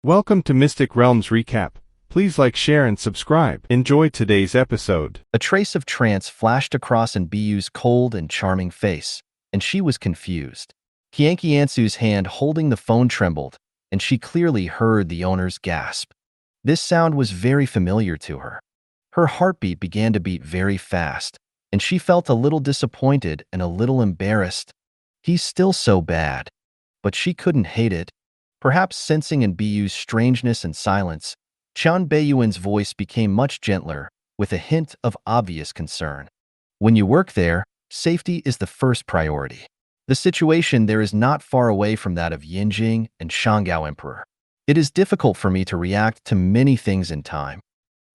Welcome to Mystic Realms Recap. Please like, share, and subscribe. Enjoy today's episode. A trace of trance flashed across Beiyuan's cold and charming face, and she was confused. Ansu's hand holding the phone trembled, and she clearly heard the owner's gasp. This sound was very familiar to her. Her heartbeat began to beat very fast, and she felt a little disappointed and a little embarrassed. He's still so bad. But she couldn't hate it. Perhaps sensing Beiyuan's strangeness and silence, Chen Beiyuan's voice became much gentler, with a hint of obvious concern. When you work there, safety is the first priority. The situation there is not far away from that of Yinjing and Shanggao Emperor. It is difficult for me to react to many things in time.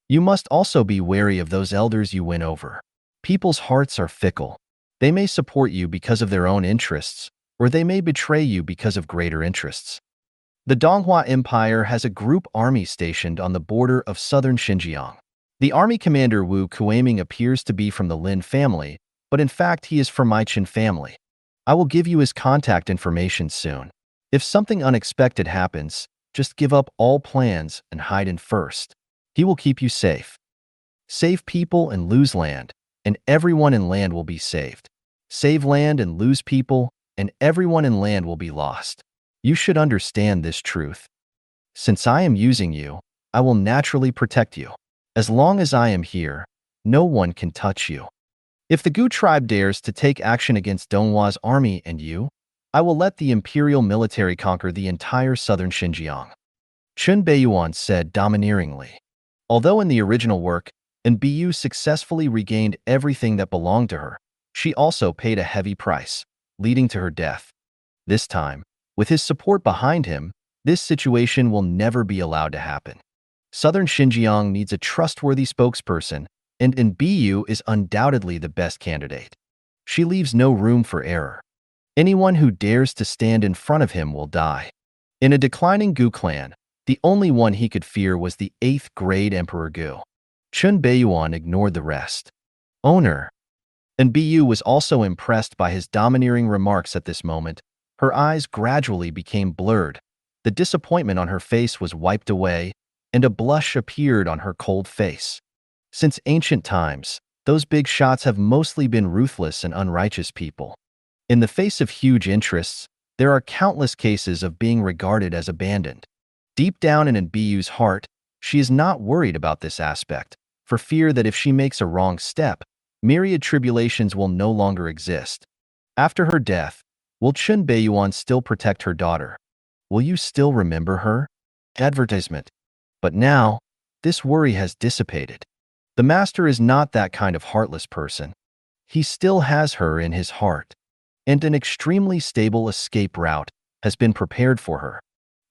You must also be wary of those elders you win over. People's hearts are fickle. They may support you because of their own interests, or they may betray you because of greater interests. The Donghua Empire has a group army stationed on the border of southern Xinjiang. The army commander Wu Kuaming appears to be from the Lin family, but in fact he is from my Chen family. I will give you his contact information soon. If something unexpected happens, just give up all plans and hide in first. He will keep you safe. Save people and lose land, and everyone in land will be saved. Save land and lose people, and everyone in land will be lost. You should understand this truth. Since I am using you, I will naturally protect you. As long as I am here, no one can touch you. If the Gu tribe dares to take action against Donghua's army and you, I will let the imperial military conquer the entire southern Xinjiang. Chen Beiyuan said domineeringly. Although in the original work, Beiyuan successfully regained everything that belonged to her, she also paid a heavy price, leading to her death. This time, with his support behind him, this situation will never be allowed to happen. Southern Xinjiang needs a trustworthy spokesperson, and Beiyuan is undoubtedly the best candidate. She leaves no room for error. Anyone who dares to stand in front of him will die. In a declining Gu clan, the only one he could fear was the 8th grade Emperor Gu. Chen Beiyuan ignored the rest. Owner. Beiyuan was also impressed by his domineering remarks at this moment. Her eyes gradually became blurred. The disappointment on her face was wiped away, and a blush appeared on her cold face. Since ancient times, those big shots have mostly been ruthless and unrighteous people. In the face of huge interests, there are countless cases of being regarded as abandoned. Deep down in Beiyuan's heart, she is not worried about this aspect, for fear that if she makes a wrong step, myriad tribulations will no longer exist. After her death, will Chen Beiyuan still protect her daughter? Will you still remember her? Advertisement. But now, this worry has dissipated. The master is not that kind of heartless person. He still has her in his heart, and an extremely stable escape route has been prepared for her.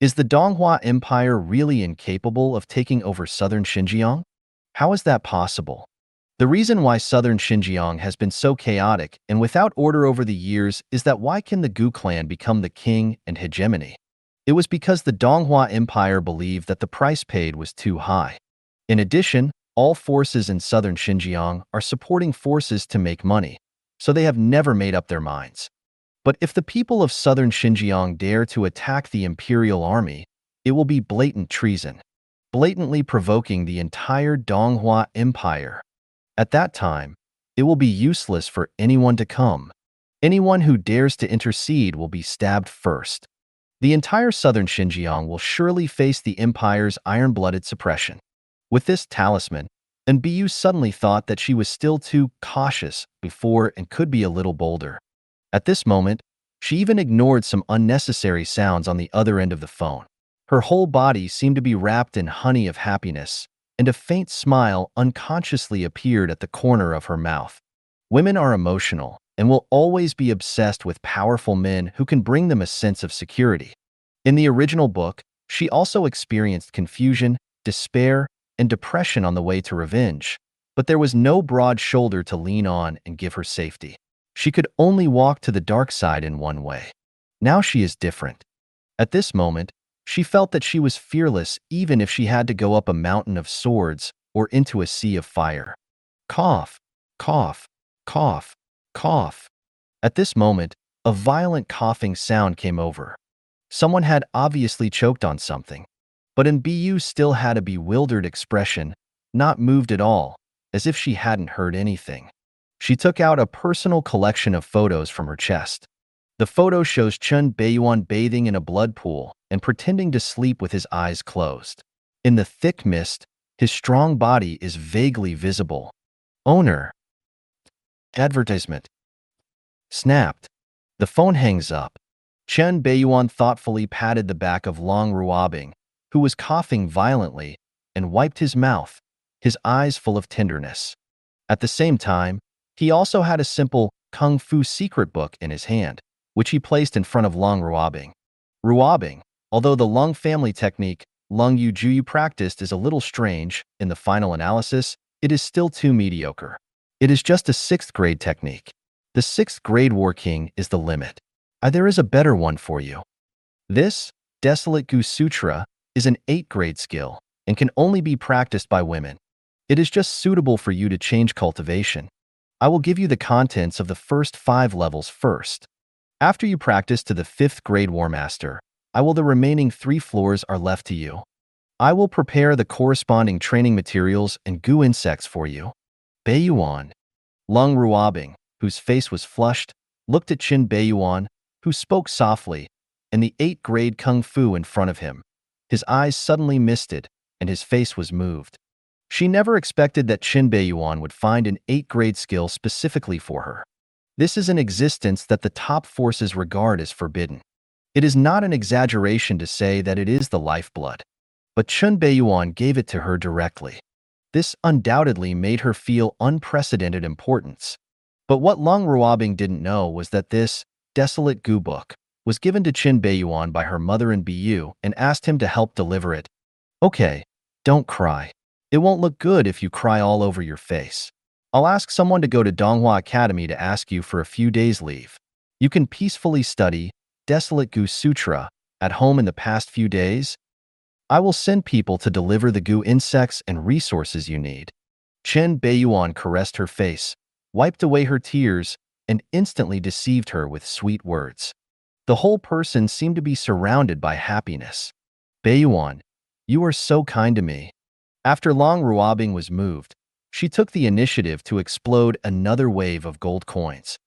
Is the Donghua Empire really incapable of taking over southern Xinjiang? How is that possible? The reason why southern Xinjiang has been so chaotic and without order over the years is that why can the Gu clan become the king and hegemony? It was because the Donghua Empire believed that the price paid was too high. In addition, all forces in southern Xinjiang are supporting forces to make money, so they have never made up their minds. But if the people of southern Xinjiang dare to attack the imperial army, it will be blatant treason, blatantly provoking the entire Donghua Empire. At that time, it will be useless for anyone to come. Anyone who dares to intercede will be stabbed first. The entire southern Xinjiang will surely face the empire's iron-blooded suppression. With this talisman, Beiyuan suddenly thought that she was still too cautious before and could be a little bolder. At this moment, she even ignored some unnecessary sounds on the other end of the phone. Her whole body seemed to be wrapped in honey of happiness, and a faint smile unconsciously appeared at the corner of her mouth. Women are emotional and will always be obsessed with powerful men who can bring them a sense of security. In the original book, she also experienced confusion, despair, and depression on the way to revenge, but there was no broad shoulder to lean on and give her safety. She could only walk to the dark side in one way. Now she is different. At this moment, she felt that she was fearless even if she had to go up a mountain of swords or into a sea of fire. Cough, cough, cough, cough. At this moment, a violent coughing sound came over. Someone had obviously choked on something. But Biyu still had a bewildered expression, not moved at all, as if she hadn't heard anything. She took out a personal collection of photos from her chest. The photo shows Chen Beiyuan bathing in a blood pool and pretending to sleep with his eyes closed. In the thick mist, his strong body is vaguely visible. Owner. Advertisement. Snapped. The phone hangs up. Chen Beiyuan thoughtfully patted the back of Leng Ruobing, who was coughing violently, and wiped his mouth, his eyes full of tenderness. At the same time, he also had a simple kung fu secret book in his hand, which he placed in front of Leng Ruobing. Ruobing, although the Leng family technique Leng Yu Juyu practiced is a little strange, in the final analysis, it is still too mediocre. It is just a 6th grade technique. The 6th grade War King is the limit. There is a better one for you. This, Desolate Gu Sutra, is an 8th grade skill and can only be practiced by women. It is just suitable for you to change cultivation. I will give you the contents of the first 5 levels first. After you practice to the 5th grade War Master, the remaining 3 floors are left to you. I will prepare the corresponding training materials and Gu insects for you. Beiyuan. Leng Ruobing, whose face was flushed, looked at Chen Beiyuan, who spoke softly, and the 8th grade kung fu in front of him. His eyes suddenly misted, and his face was moved. She never expected that Chen Beiyuan would find an 8th grade skill specifically for her. This is an existence that the top forces regard as forbidden. It is not an exaggeration to say that it is the lifeblood. But Chen Beiyuan gave it to her directly. This undoubtedly made her feel unprecedented importance. But what Leng Ruobing didn't know was that this Desolate Gu book was given to Chen Beiyuan by her mother and Biyu and asked him to help deliver it. Okay, don't cry. It won't look good if you cry all over your face. I'll ask someone to go to Donghua Academy to ask you for a few days' leave. You can peacefully study Desolate Gu Sutra at home in the past few days. I will send people to deliver the Gu insects and resources you need. Chen Beiyuan caressed her face, wiped away her tears, and instantly deceived her with sweet words. The whole person seemed to be surrounded by happiness. Beiyuan, you are so kind to me. After Leng Ruobing was moved, she took the initiative to explode another wave of gold coins.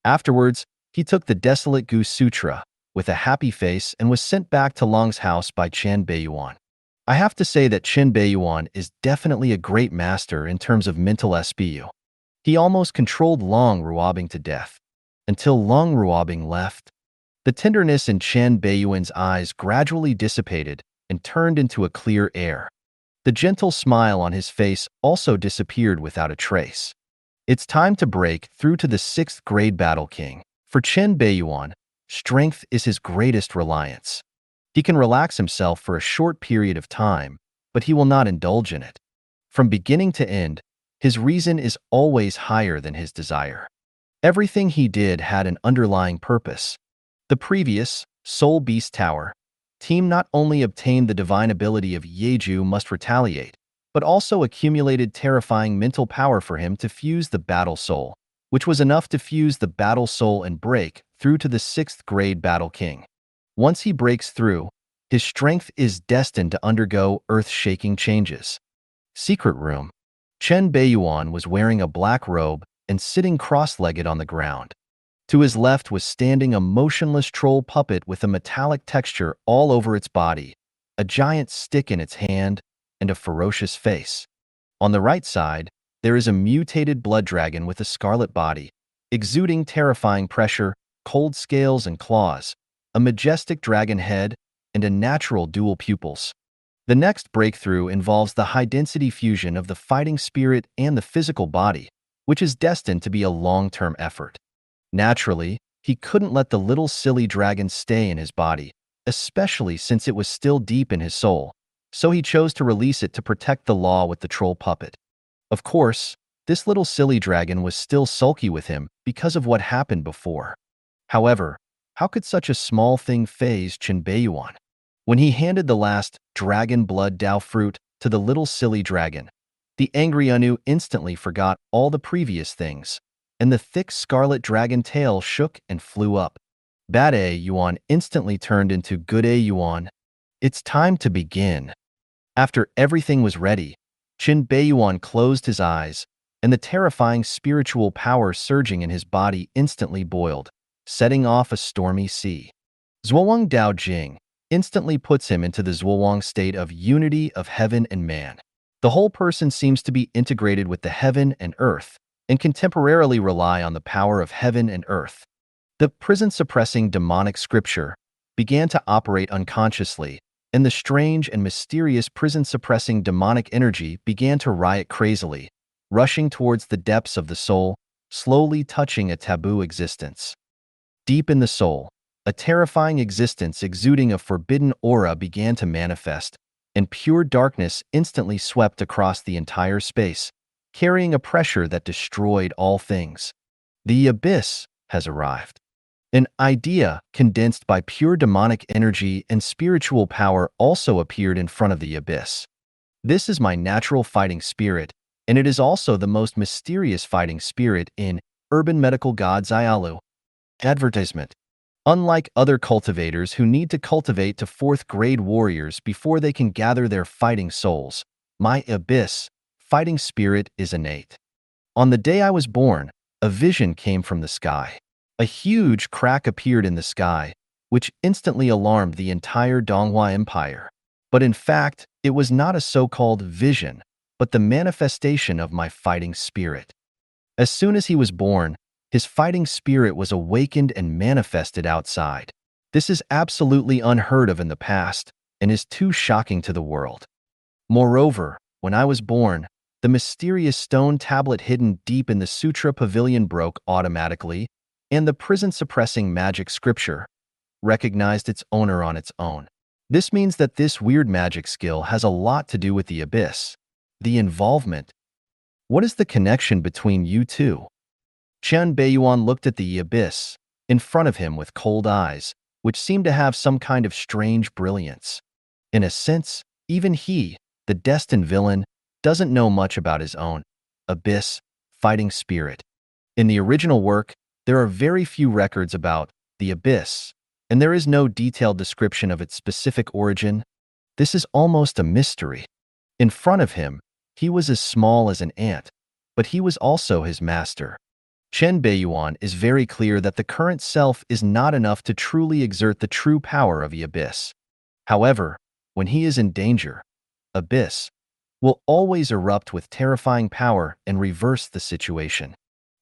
Afterwards, he took the Desolate Gu Sutra with a happy face and was sent back to Leng's house by Chen Beiyuan. I have to say that Chen Beiyuan is definitely a great master in terms of mental SPU. He almost controlled Leng Ruobing to death. Until Leng Ruobing left, the tenderness in Chen Beiyuan's eyes gradually dissipated and turned into a clear air. The gentle smile on his face also disappeared without a trace. It's time to break through to the 6th grade Battle King. For Chen Beiyuan, strength is his greatest reliance. He can relax himself for a short period of time, but he will not indulge in it. From beginning to end, his reason is always higher than his desire. Everything he did had an underlying purpose. The previous, Soul Beast Tower, team not only obtained the divine ability of Yeju Must Retaliate, but also accumulated terrifying mental power for him to fuse the Battle Soul, which was enough to fuse the Battle Soul and break through to the 6th grade Battle King. Once he breaks through, his strength is destined to undergo earth-shaking changes. Secret Room. Chen Beiyuan was wearing a black robe and sitting cross-legged on the ground. To his left was standing a motionless troll puppet with a metallic texture all over its body, a giant stick in its hand, and a ferocious face. On the right side, there is a mutated blood dragon with a scarlet body, exuding terrifying pressure, cold scales and claws, a majestic dragon head, and a natural dual pupils. The next breakthrough involves the high-density fusion of the fighting spirit and the physical body, which is destined to be a long-term effort. Naturally, he couldn't let the little silly dragon stay in his body, especially since it was still deep in his soul, so he chose to release it to protect the law with the troll puppet. Of course, this little silly dragon was still sulky with him because of what happened before. However, how could such a small thing faze Chen Beiyuan? When he handed the last dragon blood Dao fruit to the little silly dragon, the angry Anu instantly forgot all the previous things, and the thick scarlet dragon tail shook and flew up. Bad A Yuan instantly turned into Good A Yuan. It's time to begin. After everything was ready, Chen Beiyuan closed his eyes, and the terrifying spiritual power surging in his body instantly boiled, setting off a stormy sea. Zhuoang Dao Jing instantly puts him into the Zhuoang state of unity of heaven and man. The whole person seems to be integrated with the heaven and earth, and can temporarily rely on the power of heaven and earth. The prison-suppressing demonic scripture began to operate unconsciously, and the strange and mysterious prison-suppressing demonic energy began to riot crazily, rushing towards the depths of the soul, slowly touching a taboo existence. Deep in the soul, a terrifying existence exuding a forbidden aura began to manifest, and pure darkness instantly swept across the entire space, carrying a pressure that destroyed all things. The abyss has arrived. An idea condensed by pure demonic energy and spiritual power also appeared in front of the abyss. This is my natural fighting spirit, and it is also the most mysterious fighting spirit in Urban Medical Gods Ialu. Advertisement. Unlike other cultivators who need to cultivate to 4th grade warriors before they can gather their fighting souls, my abyss fighting spirit is innate. On the day I was born, a vision came from the sky. A huge crack appeared in the sky, which instantly alarmed the entire Donghua Empire. But in fact, it was not a so-called vision, but the manifestation of my fighting spirit. As soon as he was born, his fighting spirit was awakened and manifested outside. This is absolutely unheard of in the past and is too shocking to the world. Moreover, when I was born, the mysterious stone tablet hidden deep in the Sutra Pavilion broke automatically, and the prison-suppressing magic scripture recognized its owner on its own. This means that this weird magic skill has a lot to do with the abyss. The involvement. What is the connection between you two? Chen Beiyuan looked at the abyss in front of him with cold eyes, which seemed to have some kind of strange brilliance. In a sense, even he, the destined villain, doesn't know much about his own abyss fighting spirit. In the original work, there are very few records about the abyss, and there is no detailed description of its specific origin. This is almost a mystery. In front of him, he was as small as an ant, but he was also his master. Chen Beiyuan is very clear that the current self is not enough to truly exert the true power of the abyss. However, when he is in danger, abyss will always erupt with terrifying power and reverse the situation.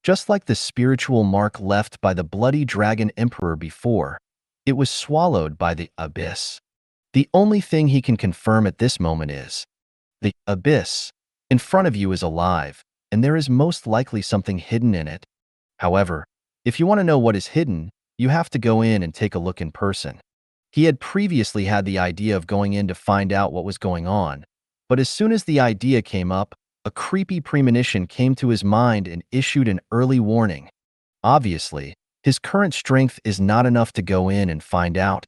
Just like the spiritual mark left by the bloody dragon emperor before, it was swallowed by the abyss. The only thing he can confirm at this moment is, the abyss in front of you is alive, and there is most likely something hidden in it. However, if you want to know what is hidden, you have to go in and take a look in person. He had previously had the idea of going in to find out what was going on, but as soon as the idea came up, a creepy premonition came to his mind and issued an early warning. Obviously, his current strength is not enough to go in and find out.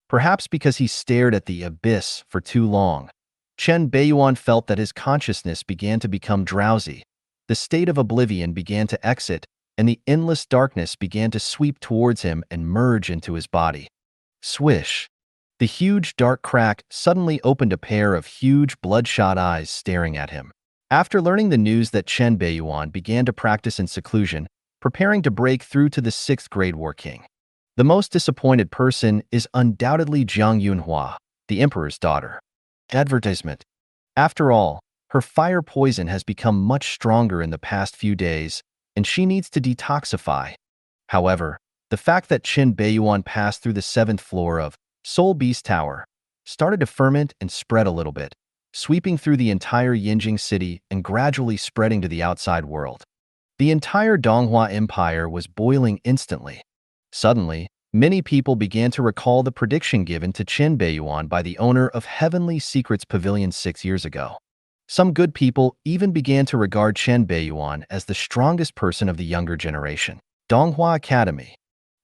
Perhaps because he stared at the abyss for too long, Chen Beiyuan felt that his consciousness began to become drowsy. The state of oblivion began to exit, and the endless darkness began to sweep towards him and merge into his body. Swish! The huge dark crack suddenly opened a pair of huge bloodshot eyes staring at him. After learning the news that Chen Beiyuan began to practice in seclusion, preparing to break through to the 6th grade War King, the most disappointed person is undoubtedly Jiang Yunhua, the emperor's daughter. Advertisement. After all, her fire poison has become much stronger in the past few days, and she needs to detoxify. However, the fact that Chen Beiyuan passed through the 7th floor of Soul Beast Tower started to ferment and spread a little bit, sweeping through the entire Yinjing city and gradually spreading to the outside world. The entire Donghua Empire was boiling instantly. Suddenly, many people began to recall the prediction given to Chen Beiyuan by the owner of Heavenly Secrets Pavilion 6 years ago. Some good people even began to regard Chen Beiyuan as the strongest person of the younger generation. Donghua Academy.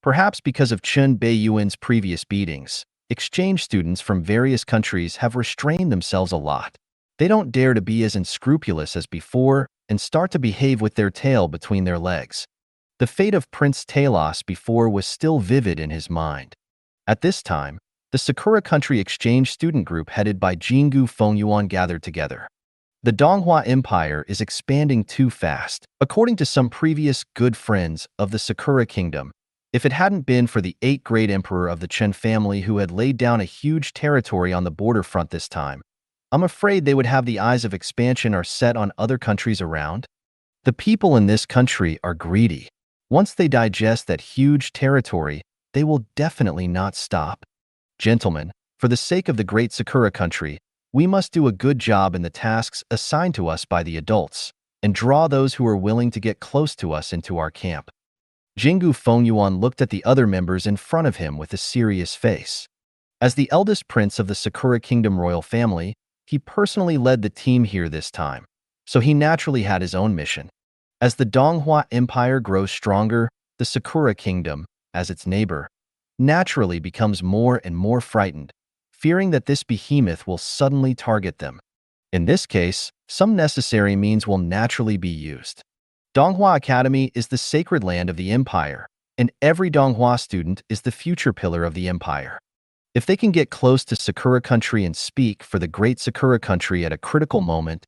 Perhaps because of Chen Beiyuan's previous beatings, exchange students from various countries have restrained themselves a lot. They don't dare to be as unscrupulous as before and start to behave with their tail between their legs. The fate of Prince Talos before was still vivid in his mind. At this time, the Sakura Country exchange student group headed by Jingu Fengyuan gathered together. The Donghua Empire is expanding too fast. According to some previous good friends of the Sakura Kingdom, if it hadn't been for the 8th great emperor of the Chen family who had laid down a huge territory on the border front this time, I'm afraid they would have the eyes of expansion are set on other countries around. The people in this country are greedy. Once they digest that huge territory, they will definitely not stop. Gentlemen, for the sake of the great Sakura country, we must do a good job in the tasks assigned to us by the adults, and draw those who are willing to get close to us into our camp. Jingu Fengyuan looked at the other members in front of him with a serious face. As the eldest prince of the Sakura Kingdom royal family, he personally led the team here this time, so he naturally had his own mission. As the Donghua Empire grows stronger, the Sakura Kingdom, as its neighbor, naturally becomes more and more frightened, fearing that this behemoth will suddenly target them. In this case, some necessary means will naturally be used. Donghua Academy is the sacred land of the empire, and every Donghua student is the future pillar of the empire. If they can get close to Sakura country and speak for the great Sakura country at a critical moment,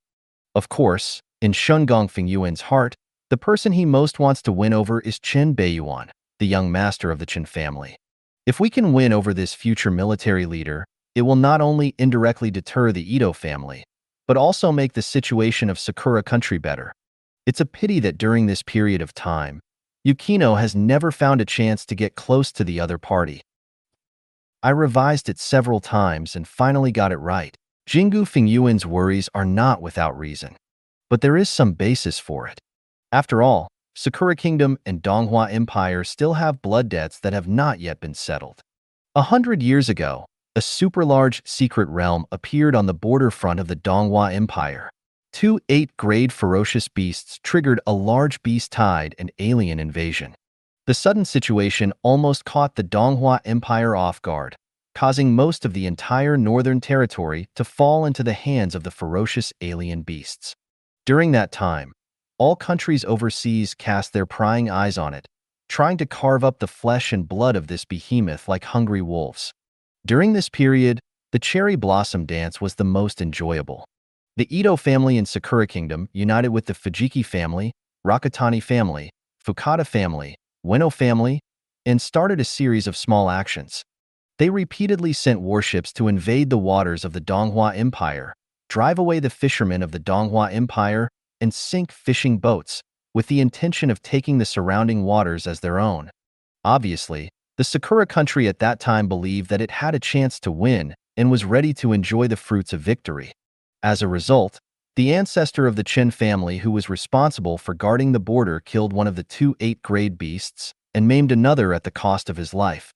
of course, in Shungong Fengyuan's heart, the person he most wants to win over is Chen Beiyuan, the young master of the Chen family. If we can win over this future military leader, it will not only indirectly deter the Ito family, but also make the situation of Sakura country better. It's a pity that during this period of time, Yukino has never found a chance to get close to the other party. I revised it several times and finally got it right. Jingu Fengyuan's worries are not without reason, but there is some basis for it. After all, Sakura Kingdom and Donghua Empire still have blood debts that have not yet been settled. 100 years ago, a super-large secret realm appeared on the border front of the Donghua Empire. 2 8th-grade ferocious beasts triggered a large beast tide and alien invasion. The sudden situation almost caught the Donghua Empire off guard, causing most of the entire northern territory to fall into the hands of the ferocious alien beasts. During that time, all countries overseas cast their prying eyes on it, trying to carve up the flesh and blood of this behemoth like hungry wolves. During this period, the cherry blossom dance was the most enjoyable. The Ito family in Sakura Kingdom united with the Fujiki family, Rakutani family, Fukada family, Ueno family, and started a series of small actions. They repeatedly sent warships to invade the waters of the Donghua Empire, drive away the fishermen of the Donghua Empire, and sink fishing boats, with the intention of taking the surrounding waters as their own. Obviously, the Sakura country at that time believed that it had a chance to win and was ready to enjoy the fruits of victory. As a result, the ancestor of the Chen family who was responsible for guarding the border killed one of the 2 8th-grade beasts and maimed another at the cost of his life.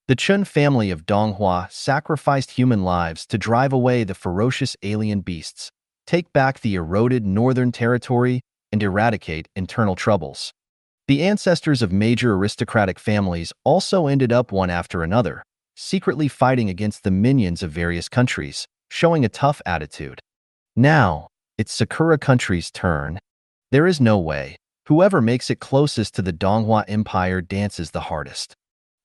The Chen family of Donghua sacrificed human lives to drive away the ferocious alien beasts, take back the eroded northern territory, and eradicate internal troubles. The ancestors of major aristocratic families also ended up one after another, secretly fighting against the minions of various countries, showing a tough attitude. Now, it's Sakura country's turn. There is no way. Whoever makes it closest to the Donghua Empire dances the hardest.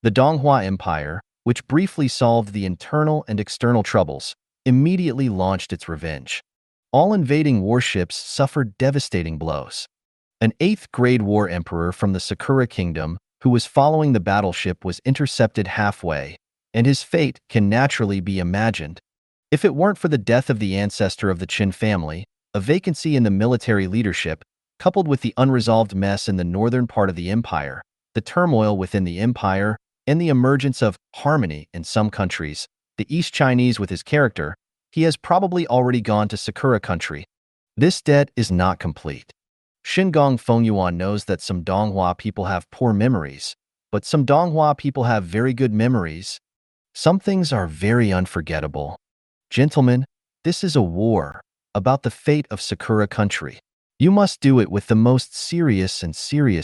The Donghua Empire, which briefly solved the internal and external troubles, immediately launched its revenge. All invading warships suffered devastating blows. An 8th-grade war emperor from the Sakura Kingdom, who was following the battleship, was intercepted halfway, and his fate can naturally be imagined. If it weren't for the death of the ancestor of the Chen family, a vacancy in the military leadership, coupled with the unresolved mess in the northern part of the empire, the turmoil within the empire, and the emergence of harmony in some countries, the East Chinese with his character, he has probably already gone to Sakura country. This debt is not complete. Shingong Fengyuan knows that some Donghua people have poor memories, but some Donghua people have very good memories. Some things are very unforgettable. Gentlemen, this is a war about the fate of Sakura country. You must do it with the most serious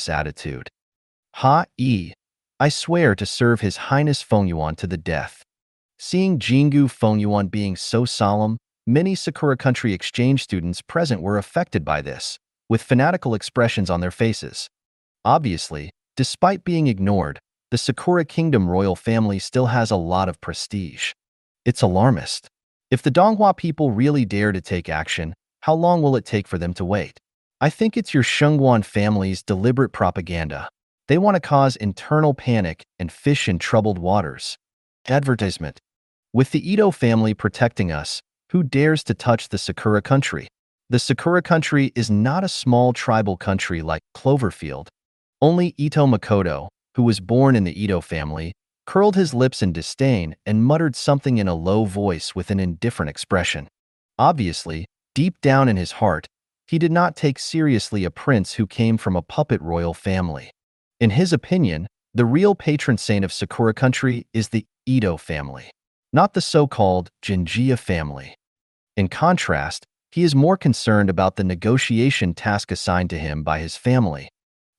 attitude. I swear to serve His Highness Fengyuan to the death. Seeing Jingu Fengyuan being so solemn, many Sakura country exchange students present were affected by this, with fanatical expressions on their faces. Obviously, despite being ignored, the Sakura Kingdom royal family still has a lot of prestige. It's alarmist. If the Donghua people really dare to take action, how long will it take for them to wait? I think it's your Shuangwen family's deliberate propaganda. They want to cause internal panic and fish in troubled waters. Advertisement. With the Ito family protecting us, who dares to touch the Sakura country? The Sakura country is not a small tribal country like Cloverfield. Only Ito Makoto, who was born in the Ito family, curled his lips in disdain and muttered something in a low voice with an indifferent expression. Obviously, deep down in his heart, he did not take seriously a prince who came from a puppet royal family. In his opinion, the real patron saint of Sakura country is the Ito family, not the so-called Jinjia family. In contrast, he is more concerned about the negotiation task assigned to him by his family.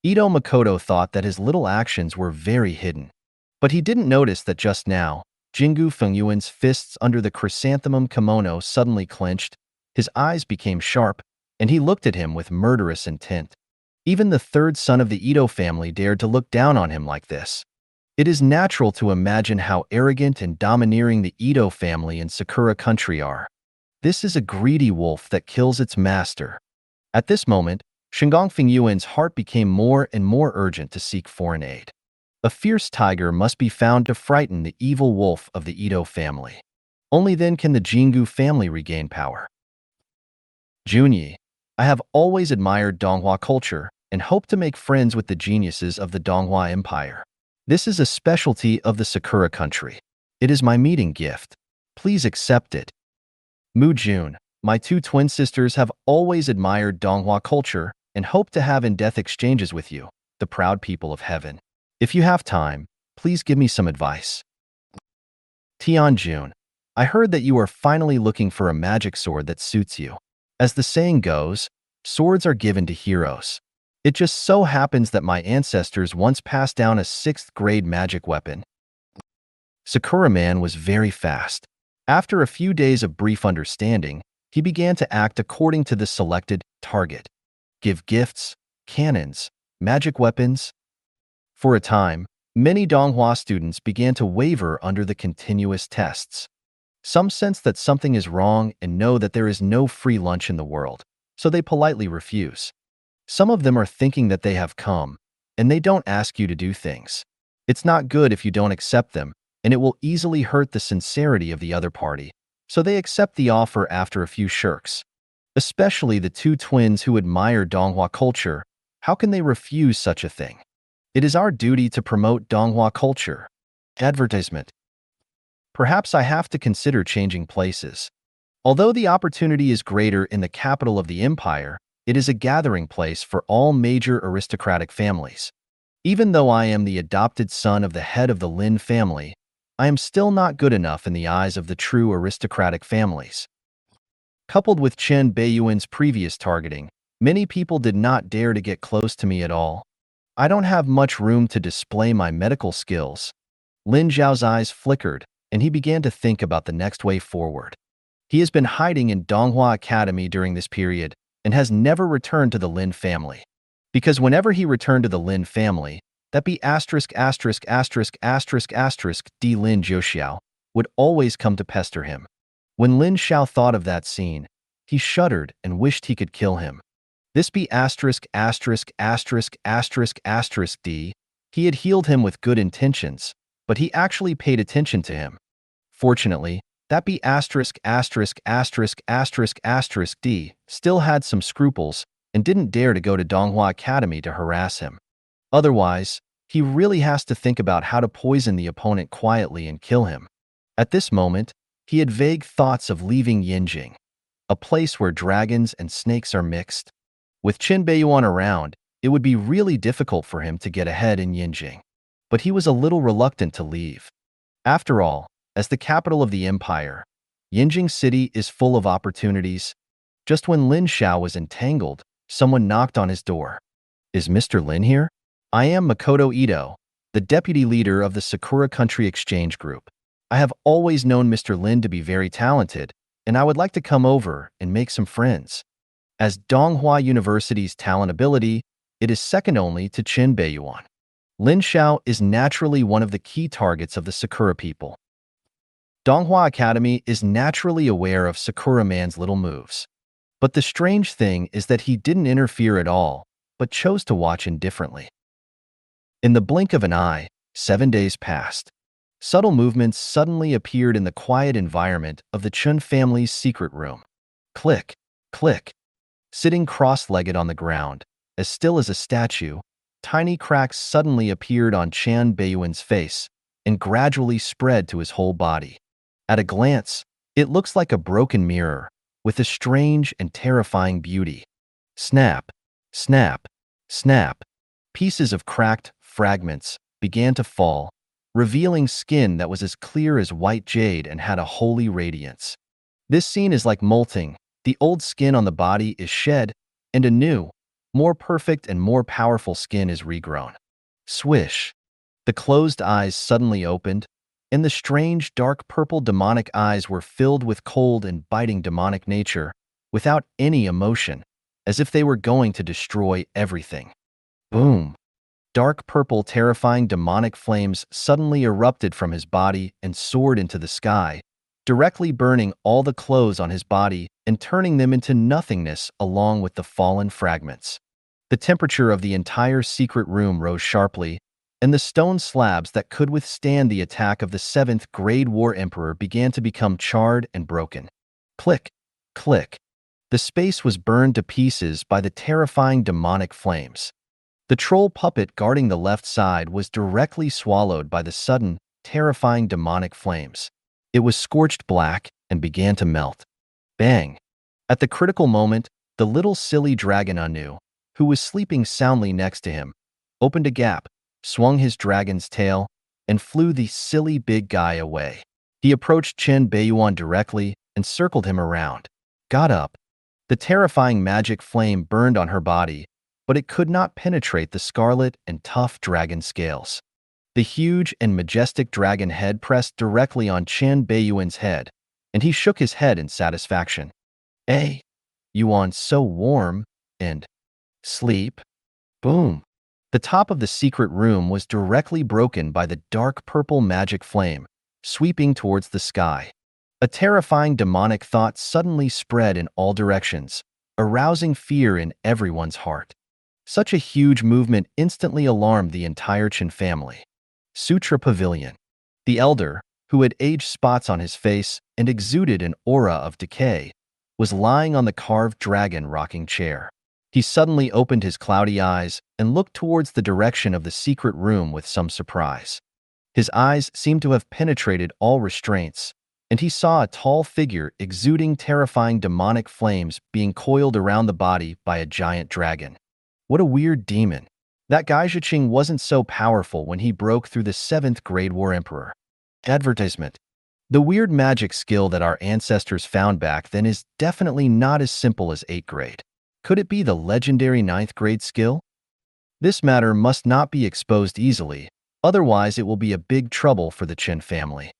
Ito Makoto thought that his little actions were very hidden. But he didn't notice that just now, Jingu Fengyuan's fists under the chrysanthemum kimono suddenly clenched, his eyes became sharp, and he looked at him with murderous intent. Even the third son of the Ito family dared to look down on him like this. It is natural to imagine how arrogant and domineering the Ito family in Sakura country are. This is a greedy wolf that kills its master. At this moment, Shingang Fengyuan's heart became more and more urgent to seek foreign aid. A fierce tiger must be found to frighten the evil wolf of the Ito family. Only then can the Jingu family regain power. Junyi, I have always admired Donghua culture and hope to make friends with the geniuses of the Donghua Empire. This is a specialty of the Sakura country. It is my meeting gift. Please accept it. Mu Jun, my two twin sisters have always admired Donghua culture and hope to have in-depth exchanges with you, the proud people of heaven. If you have time, please give me some advice. Tianjun, I heard that you are finally looking for a magic sword that suits you. As the saying goes, swords are given to heroes. It just so happens that my ancestors once passed down a 6th-grade magic weapon. Sakura Man was very fast. After a few days of brief understanding, he began to act according to the selected target. Give gifts, cannons, magic weapons. For a time, many Donghua students began to waver under the continuous tests. Some sense that something is wrong and know that there is no free lunch in the world, so they politely refuse. Some of them are thinking that they have come, and they don't ask you to do things. It's not good if you don't accept them, and it will easily hurt the sincerity of the other party, so they accept the offer after a few shirks. Especially the two twins who admire Donghua culture, how can they refuse such a thing? It is our duty to promote Donghua culture. Advertisement. Perhaps I have to consider changing places. Although the opportunity is greater in the capital of the empire, it is a gathering place for all major aristocratic families. Even though I am the adopted son of the head of the Lin family, I am still not good enough in the eyes of the true aristocratic families. Coupled with Chen Beiyuan's previous targeting, many people did not dare to get close to me at all. I don't have much room to display my medical skills. Lin Zhao's eyes flickered, and he began to think about the next way forward. He has been hiding in Donghua Academy during this period and has never returned to the Lin family. Because whenever he returned to the Lin family, that be asterisk asterisk asterisk asterisk asterisk D Lin Zhouxiao would always come to pester him. When Lin Xiao thought of that scene, he shuddered and wished he could kill him. This be asterisk asterisk asterisk asterisk asterisk D. He had healed him with good intentions, but he actually paid attention to him. Fortunately, that be asterisk asterisk asterisk asterisk asterisk D still had some scruples and didn't dare to go to Donghua Academy to harass him. Otherwise, he really has to think about how to poison the opponent quietly and kill him. At this moment, he had vague thoughts of leaving Yinjing, a place where dragons and snakes are mixed. With Chen Beiyuan around, it would be really difficult for him to get ahead in Yinjing. But he was a little reluctant to leave. After all, as the capital of the empire, Yinjing City is full of opportunities. Just when Lin Xiao was entangled, someone knocked on his door. Is Mr. Lin here? I am Makoto Ito, the deputy leader of the Sakura Country Exchange Group. I have always known Mr. Lin to be very talented, and I would like to come over and make some friends. As Donghua University's talent ability, it is second only to Chen Beiyuan. Lin Xiao is naturally one of the key targets of the Sakura people. Donghua Academy is naturally aware of Sakura Man's little moves. But the strange thing is that he didn't interfere at all, but chose to watch indifferently. In the blink of an eye, 7 days passed. Subtle movements suddenly appeared in the quiet environment of the Chen family's secret room. Click, click. Sitting cross-legged on the ground, as still as a statue, tiny cracks suddenly appeared on Chen Beiyuan's face and gradually spread to his whole body. At a glance, it looks like a broken mirror, with a strange and terrifying beauty. Snap, snap, snap. Pieces of cracked fragments began to fall, revealing skin that was as clear as white jade and had a holy radiance. This scene is like molting. The old skin on the body is shed, and a new, more perfect and more powerful skin is regrown. Swish. The closed eyes suddenly opened, and the strange dark purple demonic eyes were filled with cold and biting demonic nature, without any emotion, as if they were going to destroy everything. Boom! Dark purple terrifying demonic flames suddenly erupted from his body and soared into the sky, directly burning all the clothes on his body and turning them into nothingness along with the fallen fragments. The temperature of the entire secret room rose sharply, and the stone slabs that could withstand the attack of the 7th Grade War Emperor began to become charred and broken. Click, click. The space was burned to pieces by the terrifying demonic flames. The troll puppet guarding the left side was directly swallowed by the sudden, terrifying demonic flames. It was scorched black and began to melt. Bang! At the critical moment, the little silly dragon Anu, who was sleeping soundly next to him, opened a gap, swung his dragon's tail, and flew the silly big guy away. He approached Chen Beiyuan directly and circled him around. Got up. The terrifying magic flame burned on her body, but it could not penetrate the scarlet and tough dragon scales. The huge and majestic dragon head pressed directly on Chen Beiyuan's head, and he shook his head in satisfaction. "Hey, Yuan's so warm, and sleep." Boom! The top of the secret room was directly broken by the dark purple magic flame, sweeping towards the sky. A terrifying demonic thought suddenly spread in all directions, arousing fear in everyone's heart. Such a huge movement instantly alarmed the entire Chen family. Sutra Pavilion. The elder, who had age spots on his face and exuded an aura of decay, was lying on the carved dragon rocking chair. He suddenly opened his cloudy eyes and looked towards the direction of the secret room with some surprise. His eyes seemed to have penetrated all restraints, and he saw a tall figure exuding terrifying demonic flames being coiled around the body by a giant dragon. What a weird demon. That guy Zhiqing wasn't so powerful when he broke through the 7th Grade War Emperor. Advertisement. The weird magic skill that our ancestors found back then is definitely not as simple as 8th grade. Could it be the legendary 9th grade skill? This matter must not be exposed easily, otherwise it will be a big trouble for the Chen family.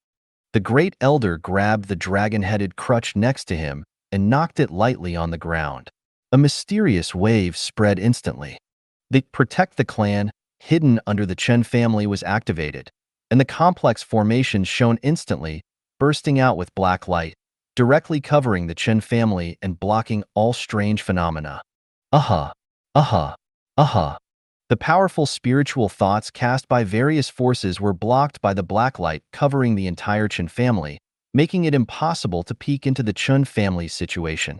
The great elder grabbed the dragon-headed crutch next to him and knocked it lightly on the ground. A mysterious wave spread instantly. The Protect the Clan, hidden under the Chen family, was activated, and the complex formation shone instantly, bursting out with black light, directly covering the Chen family and blocking all strange phenomena. Aha, aha, aha. The powerful spiritual thoughts cast by various forces were blocked by the black light covering the entire Chen family, making it impossible to peek into the Chen family's situation.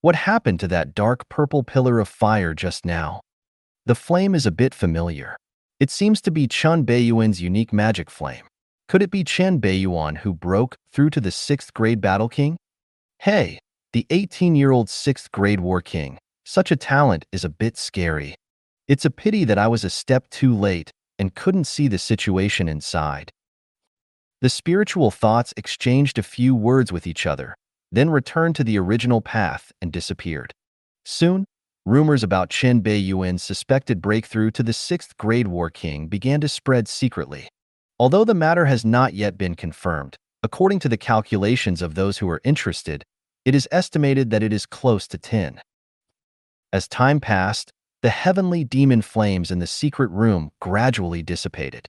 What happened to that dark purple pillar of fire just now? The flame is a bit familiar. It seems to be Chen Beiyuan's unique magic flame. Could it be Chen Beiyuan who broke through to the 6th grade battle king? Hey, the 18-year-old 6th grade war king. Such a talent is a bit scary. It's a pity that I was a step too late and couldn't see the situation inside. The spiritual thoughts exchanged a few words with each other, then returned to the original path and disappeared. Soon, rumors about Chen Beiyuan's suspected breakthrough to the 6th grade war king began to spread secretly. Although the matter has not yet been confirmed, according to the calculations of those who are interested, it is estimated that it is close to 10. As time passed, The heavenly demon flames in the secret room gradually dissipated.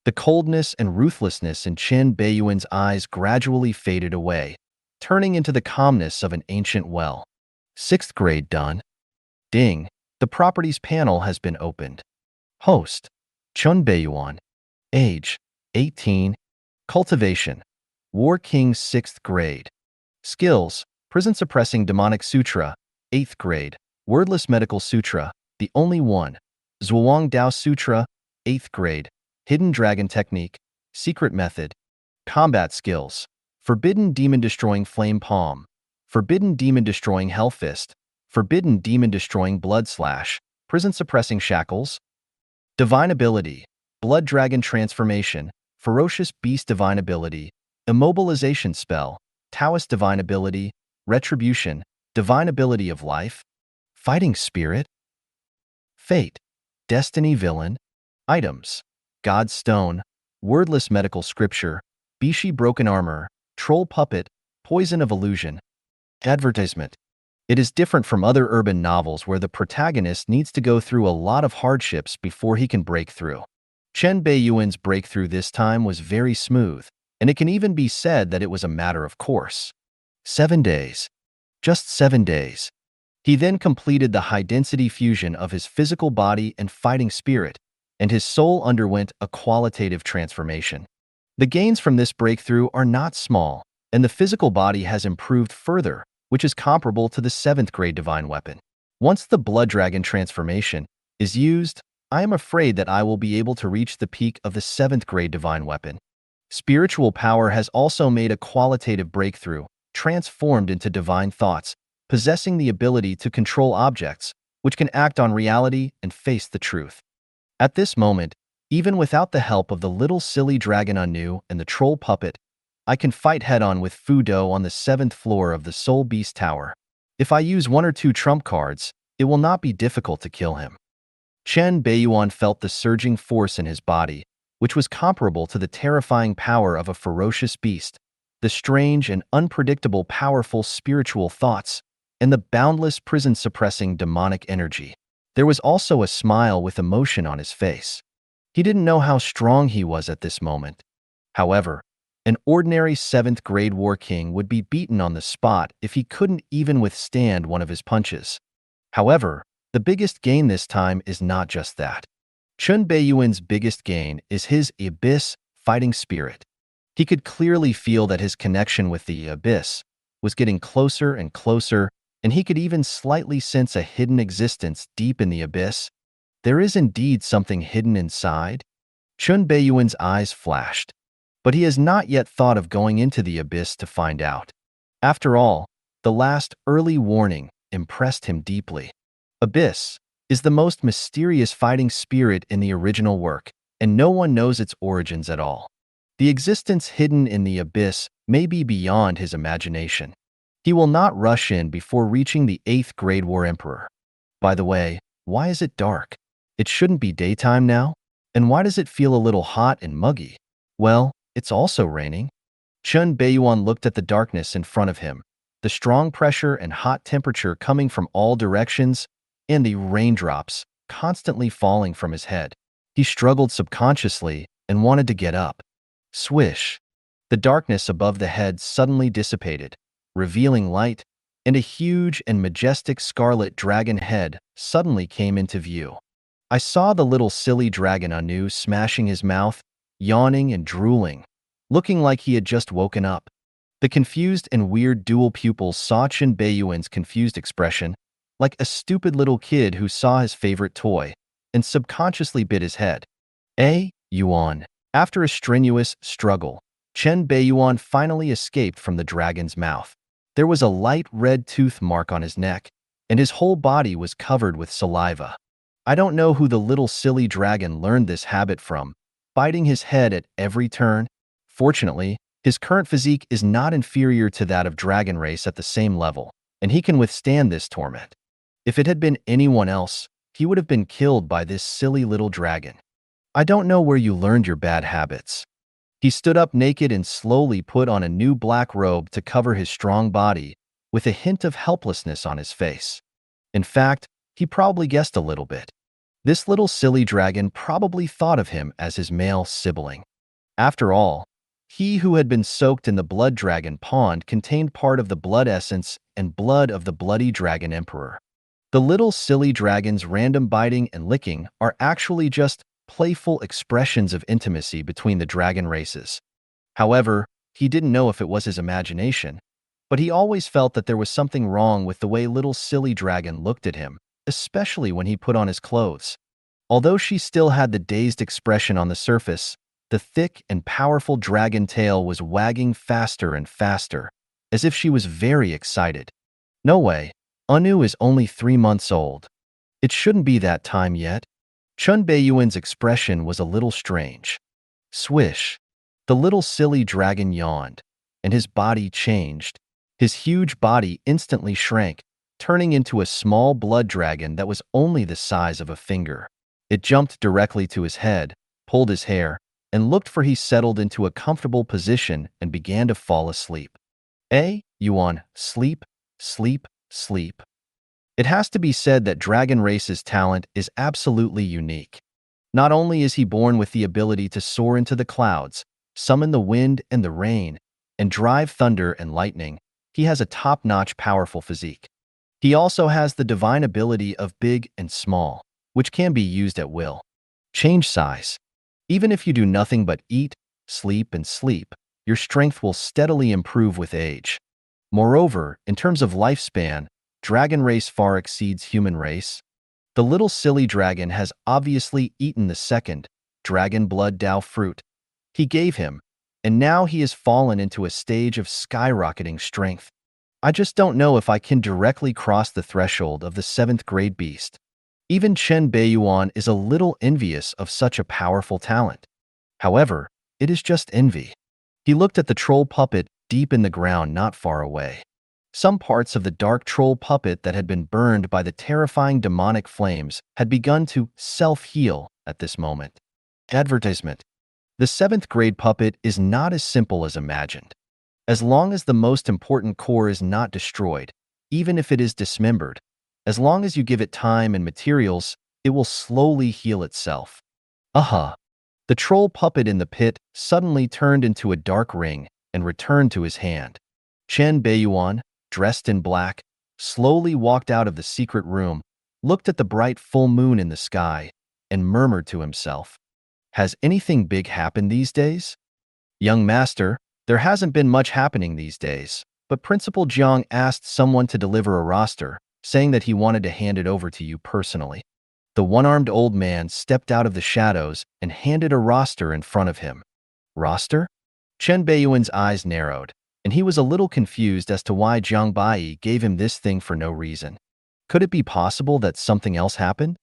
The coldness and ruthlessness in Chen Beiyuan's eyes gradually faded away, turning into the calmness of an ancient well. 6th grade done. Ding. The properties panel has been opened. Host: Chen Beiyuan. Age: 18. Cultivation: War King 6th grade. Skills: Prison Suppressing Demonic Sutra, 8th grade. Wordless Medical Sutra, the only one. Zhuang Dao Sutra, 8th grade. Hidden Dragon Technique, Secret Method. Combat Skills: Forbidden Demon Destroying Flame Palm, Forbidden Demon Destroying Hell Fist, Forbidden Demon Destroying Blood Slash, Prison Suppressing Shackles. Divine Ability: Blood Dragon Transformation, Ferocious Beast Divine Ability, Immobilization Spell, Taoist Divine Ability, Retribution, Divine Ability of Life. Fighting Spirit. Fate: Destiny Villain. Items: God's Stone, Wordless Medical Scripture, Bishi Broken Armor, Troll Puppet, Poison of Illusion. Advertisement: It is different from other urban novels where the protagonist needs to go through a lot of hardships before he can break through. Chen Beiyuan's breakthrough this time was very smooth, and it can even be said that it was a matter of course. 7 days. Just 7 days. He then completed the high-density fusion of his physical body and fighting spirit, and his soul underwent a qualitative transformation. The gains from this breakthrough are not small, and the physical body has improved further, which is comparable to the 7th grade divine weapon. Once the Blood Dragon transformation is used, I am afraid that I will be able to reach the peak of the 7th grade divine weapon. Spiritual power has also made a qualitative breakthrough, transformed into divine thoughts, possessing the ability to control objects, which can act on reality and face the truth. At this moment, even without the help of the little silly dragon Anu and the troll puppet, I can fight head-on with Fu Do on the 7th floor of the Soul Beast Tower. If I use 1 or 2 trump cards, it will not be difficult to kill him. Chen Beiyuan felt the surging force in his body, which was comparable to the terrifying power of a ferocious beast, the strange and unpredictable powerful spiritual thoughts, and the boundless prison-suppressing demonic energy. There was also a smile with emotion on his face. He didn't know how strong he was at this moment. However, an ordinary 7th grade war king would be beaten on the spot if he couldn't even withstand one of his punches. However, the biggest gain this time is not just that. Chen Beiyuan's biggest gain is his abyss fighting spirit. He could clearly feel that his connection with the abyss was getting closer and closer, and he could even slightly sense a hidden existence deep in the abyss. There is indeed something hidden inside. Chen Beiyuan's eyes flashed, but he has not yet thought of going into the abyss to find out. After all, the last early warning impressed him deeply. Abyss is the most mysterious fighting spirit in the original work, and no one knows its origins at all. The existence hidden in the abyss may be beyond his imagination. He will not rush in before reaching the 8th grade War Emperor. By the way, why is it dark? It shouldn't be daytime now? And why does it feel a little hot and muggy? Well, it's also raining. Chen Beiyuan looked at the darkness in front of him, the strong pressure and hot temperature coming from all directions, and the raindrops constantly falling from his head. He struggled subconsciously and wanted to get up. Swish! The darkness above the head suddenly dissipated, revealing light, and a huge and majestic scarlet dragon head suddenly came into view. I saw the little silly dragon Anu smashing his mouth, yawning and drooling, looking like he had just woken up. The confused and weird dual pupils saw Chen Beiyuan's confused expression, like a stupid little kid who saw his favorite toy, and subconsciously bit his head. Yuan. After a strenuous struggle, Chen Beiyuan finally escaped from the dragon's mouth. There was a light red tooth mark on his neck, and his whole body was covered with saliva. I don't know who the little silly dragon learned this habit from, biting his head at every turn. Fortunately, his current physique is not inferior to that of dragon race at the same level, and he can withstand this torment. If it had been anyone else, he would have been killed by this silly little dragon. I don't know where you learned your bad habits. He stood up naked and slowly put on a new black robe to cover his strong body, with a hint of helplessness on his face. In fact, He probably guessed a little bit. This little silly dragon probably thought of him as his male sibling. After all, he who had been soaked in the blood dragon pond contained part of the blood essence and blood of the bloody dragon emperor. The little silly dragon's random biting and licking are actually just playful expressions of intimacy between the dragon races. However, he didn't know if it was his imagination, but he always felt that there was something wrong with the way little silly dragon looked at him, especially when he put on his clothes. Although she still had the dazed expression on the surface, the thick and powerful dragon tail was wagging faster and faster, as if she was very excited. No way, Anu is only 3 months old. It shouldn't be that time yet. Chen Beiyuan's expression was a little strange. Swish. The little silly dragon yawned, and his body changed. His huge body instantly shrank, turning into a small blood dragon that was only the size of a finger. It jumped directly to his head, pulled his hair, and looked for he settled into a comfortable position and began to fall asleep. Yuan, sleep, sleep, sleep. It has to be said that Dragon Race's talent is absolutely unique. Not only is he born with the ability to soar into the clouds, summon the wind and the rain, and drive thunder and lightning, he has a top-notch powerful physique. He also has the divine ability of big and small, which can be used at will. Change size. Even if you do nothing but eat, sleep, and sleep, your strength will steadily improve with age. Moreover, in terms of lifespan, Dragon Race far exceeds human race. The little silly dragon has obviously eaten the second Dragon Blood Dao fruit he gave him, and now he has fallen into a stage of skyrocketing strength. I just don't know if I can directly cross the threshold of the 7th grade beast. Even Chen Beiyuan is a little envious of such a powerful talent. However, it is just envy. He looked at the troll puppet deep in the ground not far away. Some parts of the dark troll puppet that had been burned by the terrifying demonic flames had begun to self-heal at this moment. Advertisement. The 7th grade puppet is not as simple as imagined. As long as the most important core is not destroyed, even if it is dismembered, as long as you give it time and materials, it will slowly heal itself. The troll puppet in the pit suddenly turned into a dark ring and returned to his hand. Chen Beiyuan, dressed in black, slowly walked out of the secret room, looked at the bright full moon in the sky, and murmured to himself, "Has anything big happened these days?" "Young master, there hasn't been much happening these days, but Principal Jiang asked someone to deliver a roster, saying that he wanted to hand it over to you personally." The one-armed old man stepped out of the shadows and handed a roster in front of him. Roster? Chen Beiyuan's eyes narrowed, and he was a little confused as to why Jiang Bai gave him this thing for no reason. Could it be possible that something else happened?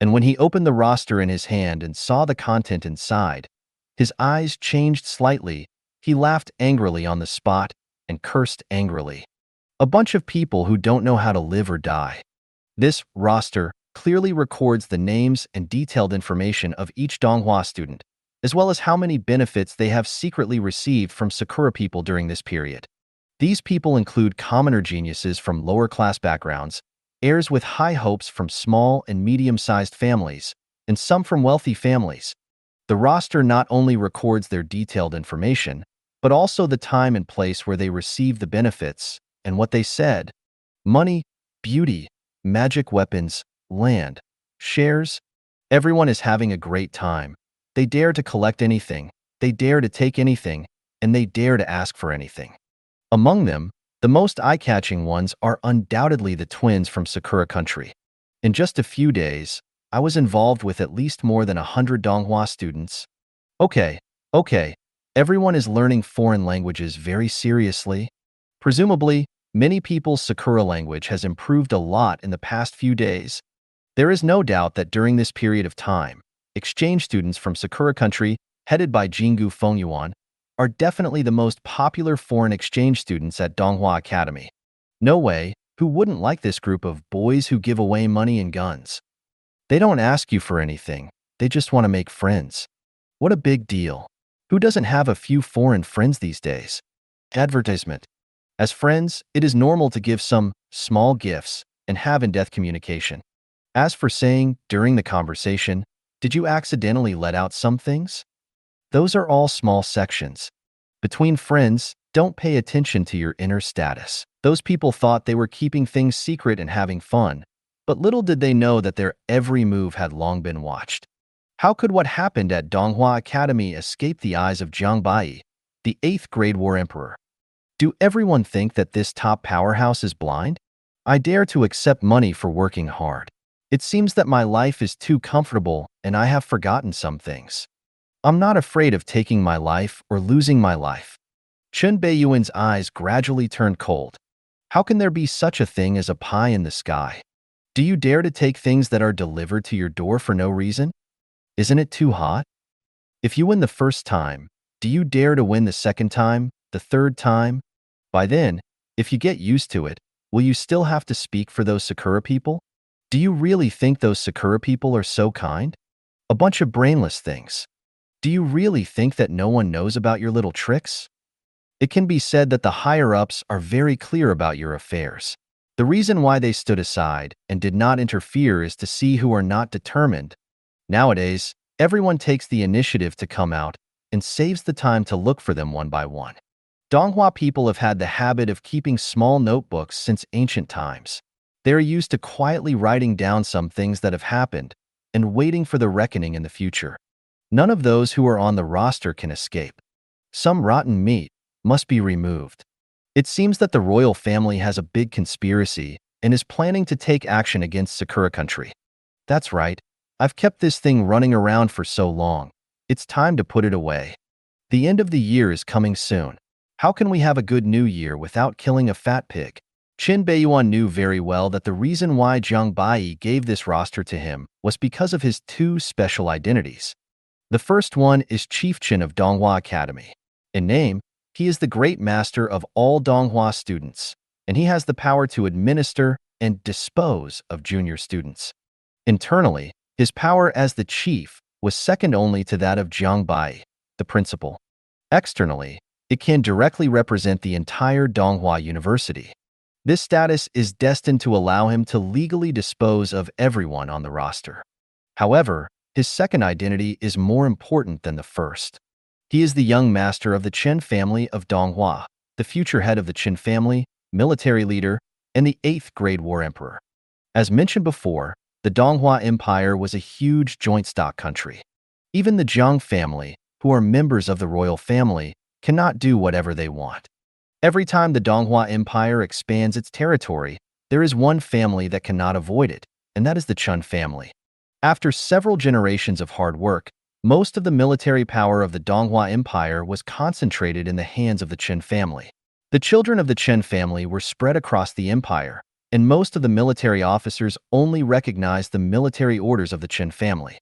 And when he opened the roster in his hand and saw the content inside, his eyes changed slightly. He laughed angrily on the spot and cursed angrily. A bunch of people who don't know how to live or die. This roster clearly records the names and detailed information of each Donghua student, as well as how many benefits they have secretly received from Sakura people during this period. These people include commoner geniuses from lower-class backgrounds, heirs with high hopes from small and medium-sized families, and some from wealthy families. The roster not only records their detailed information, but also the time and place where they received the benefits and what they said. Money, beauty, magic weapons, land, shares. Everyone is having a great time. They dare to collect anything, they dare to take anything, and they dare to ask for anything. Among them, the most eye-catching ones are undoubtedly the twins from Sakura country. In just a few days, I was involved with at least more than 100 Donghua students. Okay, everyone is learning foreign languages very seriously. Presumably, many people's Sakura language has improved a lot in the past few days. There is no doubt that during this period of time, exchange students from Sakura country, headed by Jingu Fengyuan, are definitely the most popular foreign exchange students at Donghua Academy. No way, who wouldn't like this group of boys who give away money and guns? They don't ask you for anything, they just want to make friends. What a big deal. Who doesn't have a few foreign friends these days? Advertisement. As friends, it is normal to give some small gifts and have in-depth communication. As for saying, during the conversation, did you accidentally let out some things? Those are all small sections. Between friends, don't pay attention to your inner status. Those people thought they were keeping things secret and having fun, but little did they know that their every move had long been watched. How could what happened at Donghua Academy escape the eyes of Jiang Bai, the 8th grade war emperor? Do everyone think that this top powerhouse is blind? I dare to accept money for working hard. It seems that my life is too comfortable and I have forgotten some things. I'm not afraid of taking my life or losing my life. Chen Beiyuan's eyes gradually turned cold. How can there be such a thing as a pie in the sky? Do you dare to take things that are delivered to your door for no reason? Isn't it too hot? If you win the first time, do you dare to win the second time, the third time? By then, if you get used to it, will you still have to speak for those Sakura people? Do you really think those Sakura people are so kind? A bunch of brainless things. Do you really think that no one knows about your little tricks? It can be said that the higher-ups are very clear about your affairs. The reason why they stood aside and did not interfere is to see who are not determined. Nowadays, everyone takes the initiative to come out and saves the time to look for them one by one. Donghua people have had the habit of keeping small notebooks since ancient times. They are used to quietly writing down some things that have happened and waiting for the reckoning in the future. None of those who are on the roster can escape. Some rotten meat must be removed. It seems that the royal family has a big conspiracy and is planning to take action against Sakura country. That's right. I've kept this thing running around for so long. It's time to put it away. The end of the year is coming soon. How can we have a good new year without killing a fat pig? Chen Beiyuan knew very well that the reason why Jiang Bai gave this roster to him was because of his two special identities. The first one is Chief Chen of Donghua Academy. In name, he is the great master of all Donghua students, and he has the power to administer and dispose of junior students. Internally, his power as the chief was second only to that of Jiang Bai, the principal. Externally, it can directly represent the entire Donghua University. This status is destined to allow him to legally dispose of everyone on the roster. However, his second identity is more important than the first. He is the young master of the Chen family of Donghua, the future head of the Chen family, military leader, and the 8th grade war emperor. As mentioned before, the Donghua Empire was a huge joint stock country. Even the Jiang family, who are members of the royal family, cannot do whatever they want. Every time the Donghua Empire expands its territory, there is one family that cannot avoid it, and that is the Chen family. After several generations of hard work, most of the military power of the Donghua Empire was concentrated in the hands of the Chen family. The children of the Chen family were spread across the empire, and most of the military officers only recognized the military orders of the Chen family.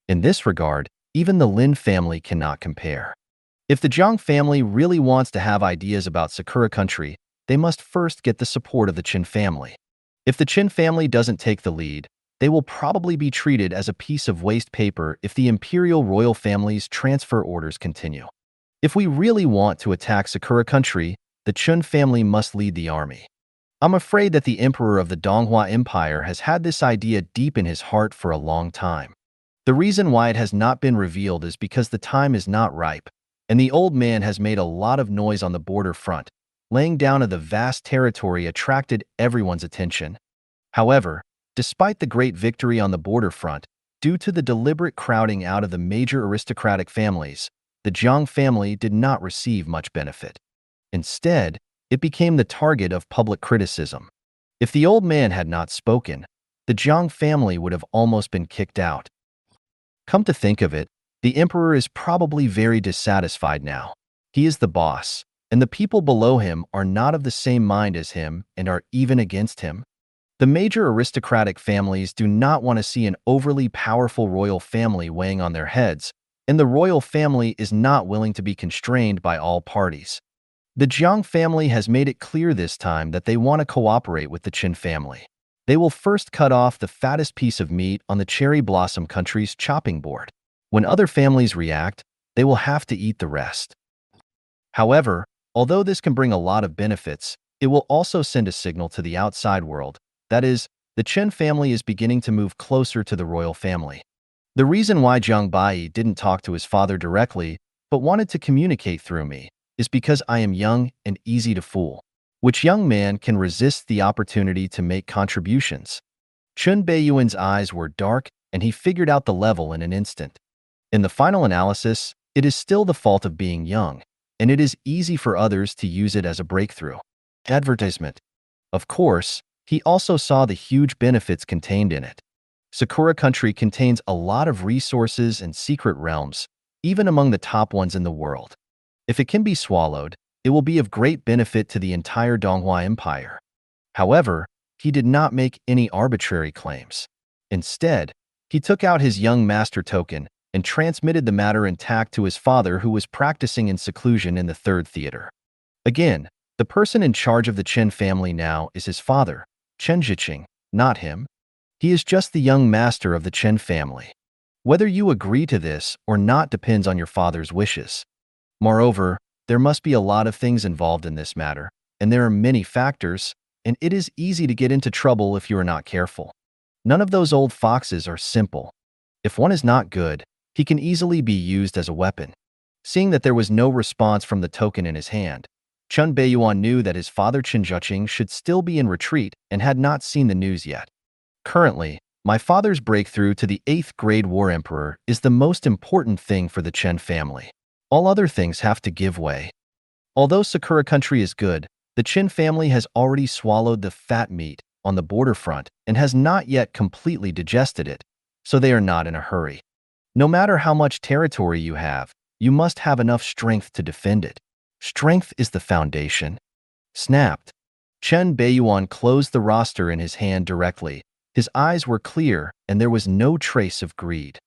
In this regard, even the Lin family cannot compare. If the Jiang family really wants to have ideas about Sakura country, they must first get the support of the Chen family. If the Chen family doesn't take the lead, they will probably be treated as a piece of waste paper if the imperial royal family's transfer orders continue. If we really want to attack Sakura country, the Chen family must lead the army. I'm afraid that the emperor of the Donghua Empire has had this idea deep in his heart for a long time. The reason why it has not been revealed is because the time is not ripe, and the old man has made a lot of noise on the border front. Laying down of the vast territory attracted everyone's attention. However, despite the great victory on the border front, due to the deliberate crowding out of the major aristocratic families, the Jiang family did not receive much benefit. Instead, it became the target of public criticism. If the old man had not spoken, the Jiang family would have almost been kicked out. Come to think of it, the emperor is probably very dissatisfied now. He is the boss, and the people below him are not of the same mind as him and are even against him. The major aristocratic families do not want to see an overly powerful royal family weighing on their heads, and the royal family is not willing to be constrained by all parties. The Jiang family has made it clear this time that they want to cooperate with the Chen family. They will first cut off the fattest piece of meat on the cherry blossom country's chopping board. When other families react, they will have to eat the rest. However, although this can bring a lot of benefits, it will also send a signal to the outside world, that is, the Chen family is beginning to move closer to the royal family. The reason why Jiang Bai didn't talk to his father directly, but wanted to communicate through me, is because I am young and easy to fool. Which young man can resist the opportunity to make contributions? Chen Beiyuan's eyes were dark, and he figured out the level in an instant. In the final analysis, it is still the fault of being young, and it is easy for others to use it as a breakthrough. Advertisement. Of course, he also saw the huge benefits contained in it. Sakura Country contains a lot of resources and secret realms, even among the top ones in the world. If it can be swallowed, it will be of great benefit to the entire Donghua Empire. However, he did not make any arbitrary claims. Instead, he took out his young master token and transmitted the matter intact to his father, who was practicing in seclusion in the third theater. Again, the person in charge of the Chen family now is his father, Chen Zhiqing, not him. He is just the young master of the Chen family. Whether you agree to this or not depends on your father's wishes. Moreover, there must be a lot of things involved in this matter, and there are many factors, and it is easy to get into trouble if you are not careful. None of those old foxes are simple. If one is not good, he can easily be used as a weapon. Seeing that there was no response from the token in his hand, Chen Beiyuan knew that his father Chen Zhiqing should still be in retreat and had not seen the news yet. Currently, my father's breakthrough to the 8th grade war emperor is the most important thing for the Chen family. All other things have to give way. Although Sakura Country is good, the Chen family has already swallowed the fat meat on the border front and has not yet completely digested it, so they are not in a hurry. No matter how much territory you have, you must have enough strength to defend it. Strength is the foundation. Snapped. Chen Beiyuan closed the roster in his hand directly. His eyes were clear, and there was no trace of greed.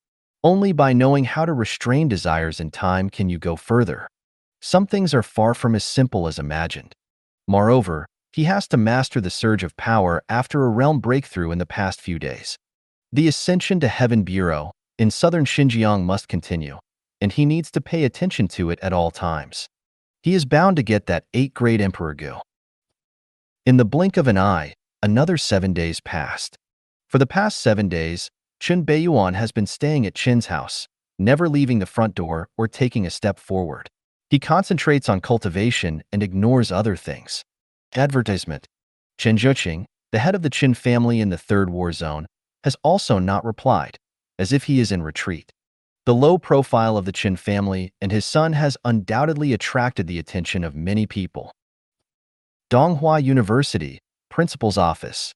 Only by knowing how to restrain desires in time can you go further. Some things are far from as simple as imagined. Moreover, he has to master the surge of power after a realm breakthrough in the past few days. The ascension to Heaven Bureau in southern Xinjiang must continue, and he needs to pay attention to it at all times. He is bound to get that 8th grade emperor go. In the blink of an eye, another 7 days passed. For the past 7 days, Chen Beiyuan has been staying at Chen's house, never leaving the front door or taking a step forward. He concentrates on cultivation and ignores other things. Advertisement. Chen Zhiqing, the head of the Chen family in the Third War Zone, has also not replied, as if he is in retreat. The low profile of the Chen family and his son has undoubtedly attracted the attention of many people. Donghua University, Principal's Office.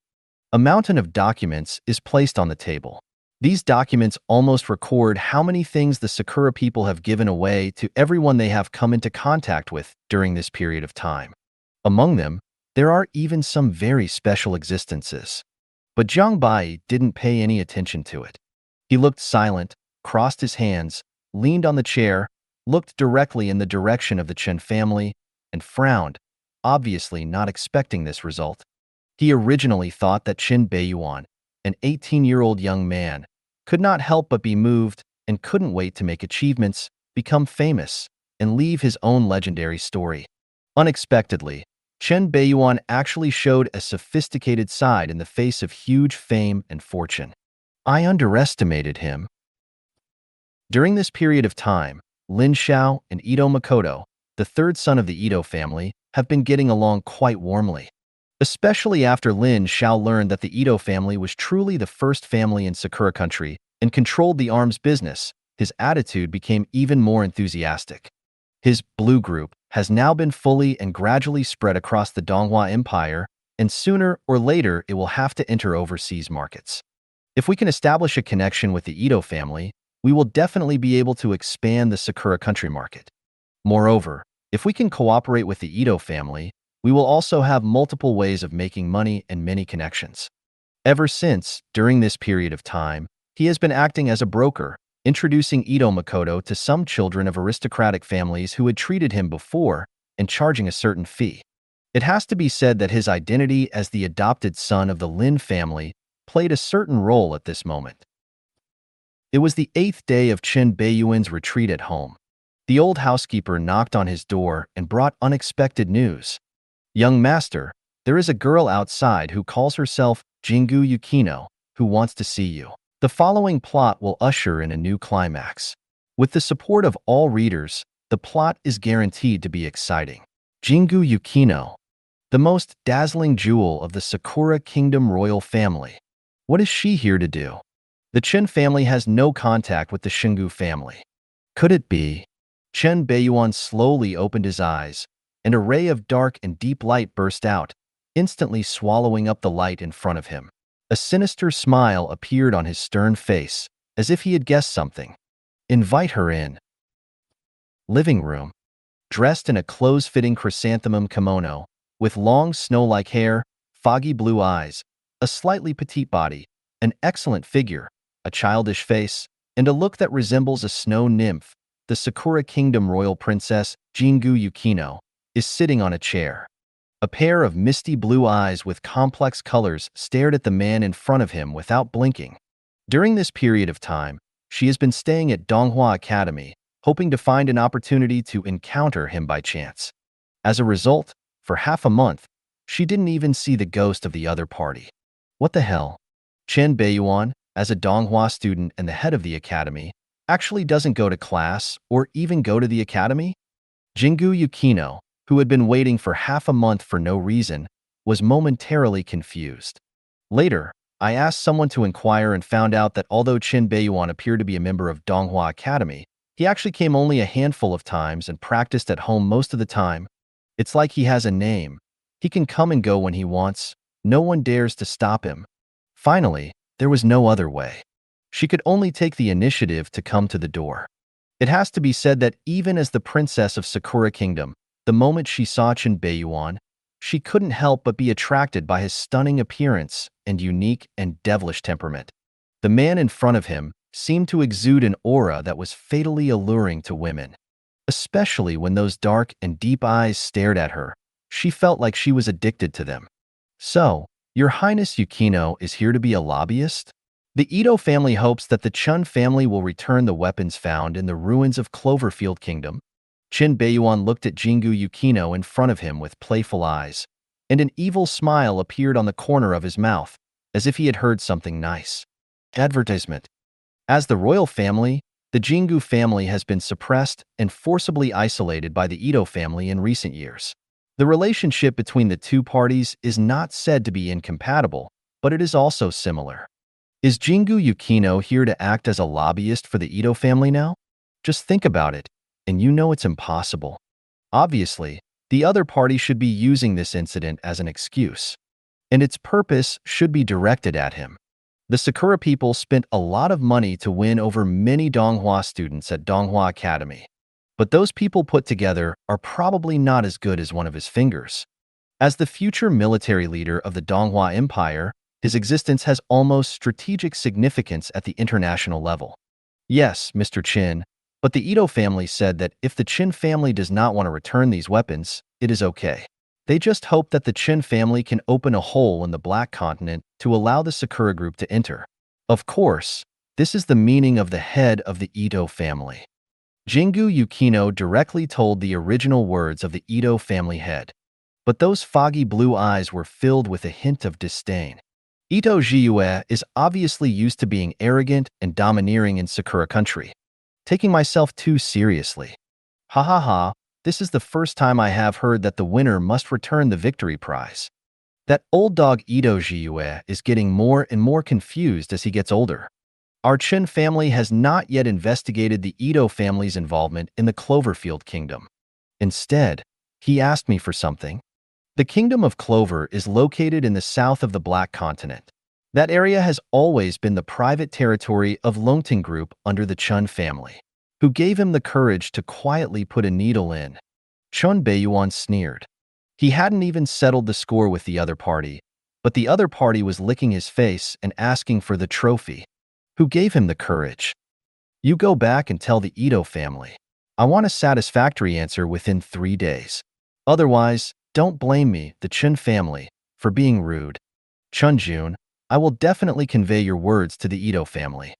A mountain of documents is placed on the table. These documents almost record how many things the Sakura people have given away to everyone they have come into contact with during this period of time. Among them, there are even some very special existences. But Jiang Bai didn't pay any attention to it. He looked silent, crossed his hands, leaned on the chair, looked directly in the direction of the Chen family, and frowned, obviously not expecting this result. He originally thought that Chen Beiyuan, an 18-year-old young man, could not help but be moved and couldn't wait to make achievements, become famous, and leave his own legendary story. Unexpectedly, Chen Beiyuan actually showed a sophisticated side in the face of huge fame and fortune. I underestimated him. During this period of time, Lin Xiao and Ito Makoto, the third son of the Ito family, have been getting along quite warmly. Especially after Lin Xiao learned that the Ito family was truly the first family in Sakura Country and controlled the arms business, his attitude became even more enthusiastic. His Blue Group has now been fully and gradually spread across the Donghua Empire, and sooner or later it will have to enter overseas markets. If we can establish a connection with the Ito family, we will definitely be able to expand the Sakura Country market. Moreover, if we can cooperate with the Ito family, we will also have multiple ways of making money and many connections. Ever since, during this period of time, he has been acting as a broker, introducing Ito Makoto to some children of aristocratic families who had treated him before and charging a certain fee. It has to be said that his identity as the adopted son of the Lin family played a certain role at this moment. It was the 8th day of Chen Beiyuan's retreat at home. The old housekeeper knocked on his door and brought unexpected news. "Young master, there is a girl outside who calls herself Jingu Yukino, who wants to see you. The following plot will usher in a new climax. With the support of all readers, the plot is guaranteed to be exciting. Jingu Yukino, the most dazzling jewel of the Sakura Kingdom royal family. What is she here to do? The Chen family has no contact with the Shingu family. Could it be? Chen Beiyuan slowly opened his eyes, and a ray of dark and deep light burst out, instantly swallowing up the light in front of him. A sinister smile appeared on his stern face, as if he had guessed something. Invite her in. Living room. Dressed in a close-fitting chrysanthemum kimono, with long snow-like hair, foggy blue eyes, a slightly petite body, an excellent figure, a childish face, and a look that resembles a snow nymph, the Sakura Kingdom royal princess, Jingu Yukino, is sitting on a chair. A pair of misty blue eyes with complex colors stared at the man in front of him without blinking. During this period of time, she has been staying at Donghua Academy, hoping to find an opportunity to encounter him by chance. As a result, for half a month, she didn't even see the ghost of the other party. What the hell? Chen Beiyuan, as a Donghua student and the head of the academy, actually doesn't go to class or even go to the academy? Jingu Yukino, who had been waiting for half a month for no reason, was momentarily confused. Later, I asked someone to inquire and found out that although Chen Beiyuan appeared to be a member of Donghua Academy, he actually came only a handful of times and practiced at home most of the time. It's like he has a name. He can come and go when he wants. No one dares to stop him. Finally, there was no other way. She could only take the initiative to come to the door. It has to be said that even as the princess of Sakura Kingdom, the moment she saw Chen Beiyuan, she couldn't help but be attracted by his stunning appearance and unique and devilish temperament. The man in front of him seemed to exude an aura that was fatally alluring to women. Especially when those dark and deep eyes stared at her, she felt like she was addicted to them. So, Your Highness Yukino is here to be a lobbyist? The Ito family hopes that the Chun family will return the weapons found in the ruins of Cloverfield Kingdom. Chen Beiyuan looked at Jingu Yukino in front of him with playful eyes, and an evil smile appeared on the corner of his mouth, as if he had heard something nice. Advertisement. As the royal family, the Jingu family has been suppressed and forcibly isolated by the Ito family in recent years. The relationship between the two parties is not said to be incompatible, but it is also similar. Is Jingu Yukino here to act as a lobbyist for the Ito family now? Just think about it, and you know it's impossible. Obviously, the other party should be using this incident as an excuse, and its purpose should be directed at him. The Sakura people spent a lot of money to win over many Donghua students at Donghua Academy, but those people put together are probably not as good as one of his fingers. As the future military leader of the Donghua Empire, his existence has almost strategic significance at the international level. Yes, Mr. Chin, but the Ito family said that if the Chin family does not want to return these weapons, it is okay. They just hope that the Chin family can open a hole in the Black Continent to allow the Sakura group to enter. Of course, this is the meaning of the head of the Ito family. Jingu Yukino directly told the original words of the Ito family head, but those foggy blue eyes were filled with a hint of disdain. Ito Jiue is obviously used to being arrogant and domineering in Sakura country. Taking myself too seriously. Ha ha ha, this is the first time I have heard that the winner must return the victory prize. That old dog Ito Jiue is getting more and more confused as he gets older. Our Chen family has not yet investigated the Ito family's involvement in the Cloverfield Kingdom. Instead, he asked me for something. The Kingdom of Clover is located in the south of the Black Continent. That area has always been the private territory of Longting Group under the Chun family, who gave him the courage to quietly put a needle in. Chen Beiyuan sneered. He hadn't even settled the score with the other party, but the other party was licking his face and asking for the trophy. Who gave him the courage? You go back and tell the Ito family. I want a satisfactory answer within 3 days. Otherwise, don't blame me, the Chen family, for being rude. Chunjun, I will definitely convey your words to the Ito family.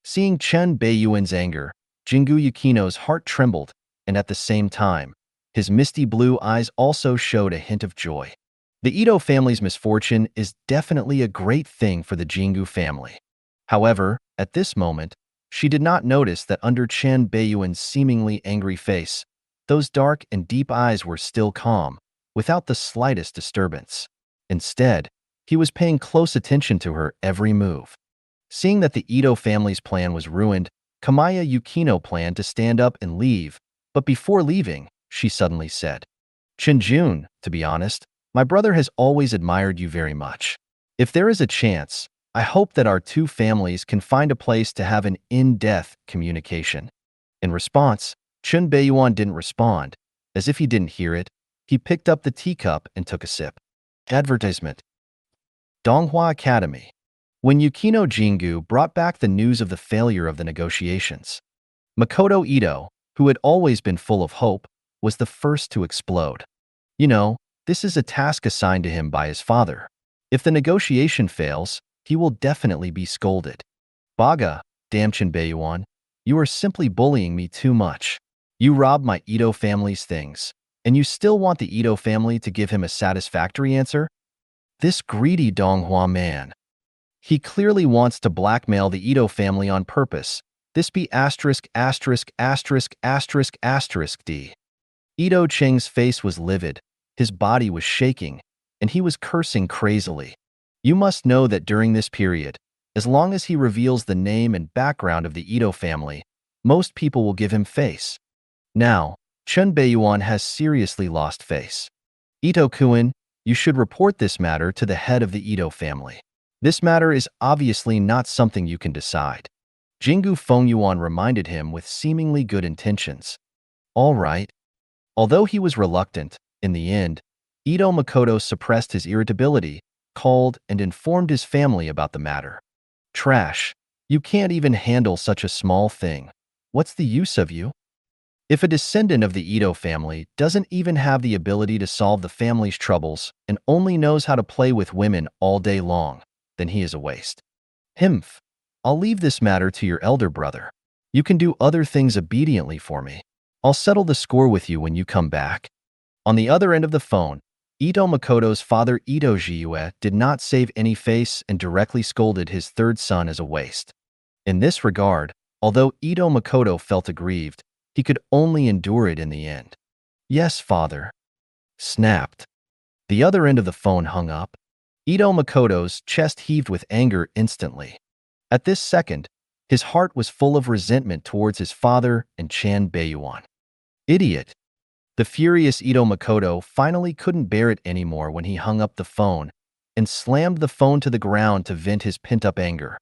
Seeing Chen Beiyuan's anger, Jingu Yukino's heart trembled, and at the same time, his misty blue eyes also showed a hint of joy. The Ito family's misfortune is definitely a great thing for the Jingu family. However, at this moment, she did not notice that under Chen Beiyuan's seemingly angry face, those dark and deep eyes were still calm, without the slightest disturbance. Instead, he was paying close attention to her every move. Seeing that the Ito family's plan was ruined, Kamaya Yukino planned to stand up and leave, but before leaving, she suddenly said, "Chinjun, to be honest, my brother has always admired you very much. If there is a chance, I hope that our two families can find a place to have an in-depth communication." In response, Chen Beiyuan didn't respond. As if he didn't hear it, he picked up the teacup and took a sip. Advertisement. Donghua Academy. When Yukino Jingu brought back the news of the failure of the negotiations, Makoto Ito, who had always been full of hope, was the first to explode. You know, this is a task assigned to him by his father. If the negotiation fails, he will definitely be scolded. Baga, damn Chen Beiyuan, you are simply bullying me too much. You robbed my Ito family's things, and you still want the Ito family to give him a satisfactory answer? This greedy Donghua man. He clearly wants to blackmail the Ito family on purpose. This be asterisk asterisk asterisk asterisk asterisk D. Ito Cheng's face was livid, his body was shaking, and he was cursing crazily. You must know that during this period, as long as he reveals the name and background of the Ito family, most people will give him face. Now, Chen Beiyuan has seriously lost face. Ito-kun, you should report this matter to the head of the Ito family. This matter is obviously not something you can decide. Jingu Fengyuan reminded him with seemingly good intentions. All right. Although he was reluctant, in the end, Ito Makoto suppressed his irritability, called and informed his family about the matter. Trash. You can't even handle such a small thing. What's the use of you? If a descendant of the Ito family doesn't even have the ability to solve the family's troubles and only knows how to play with women all day long, then he is a waste. Himph. I'll leave this matter to your elder brother. You can do other things obediently for me. I'll settle the score with you when you come back. On the other end of the phone, Ito Makoto's father Ito Jiue did not save any face and directly scolded his third son as a waste. In this regard, although Ito Makoto felt aggrieved, he could only endure it in the end. Yes, father. Snapped. The other end of the phone hung up. Ito Makoto's chest heaved with anger instantly. At this second, his heart was full of resentment towards his father and Chen Beiyuan. Idiot. The furious Ito Makoto finally couldn't bear it anymore when he hung up the phone and slammed the phone to the ground to vent his pent-up anger.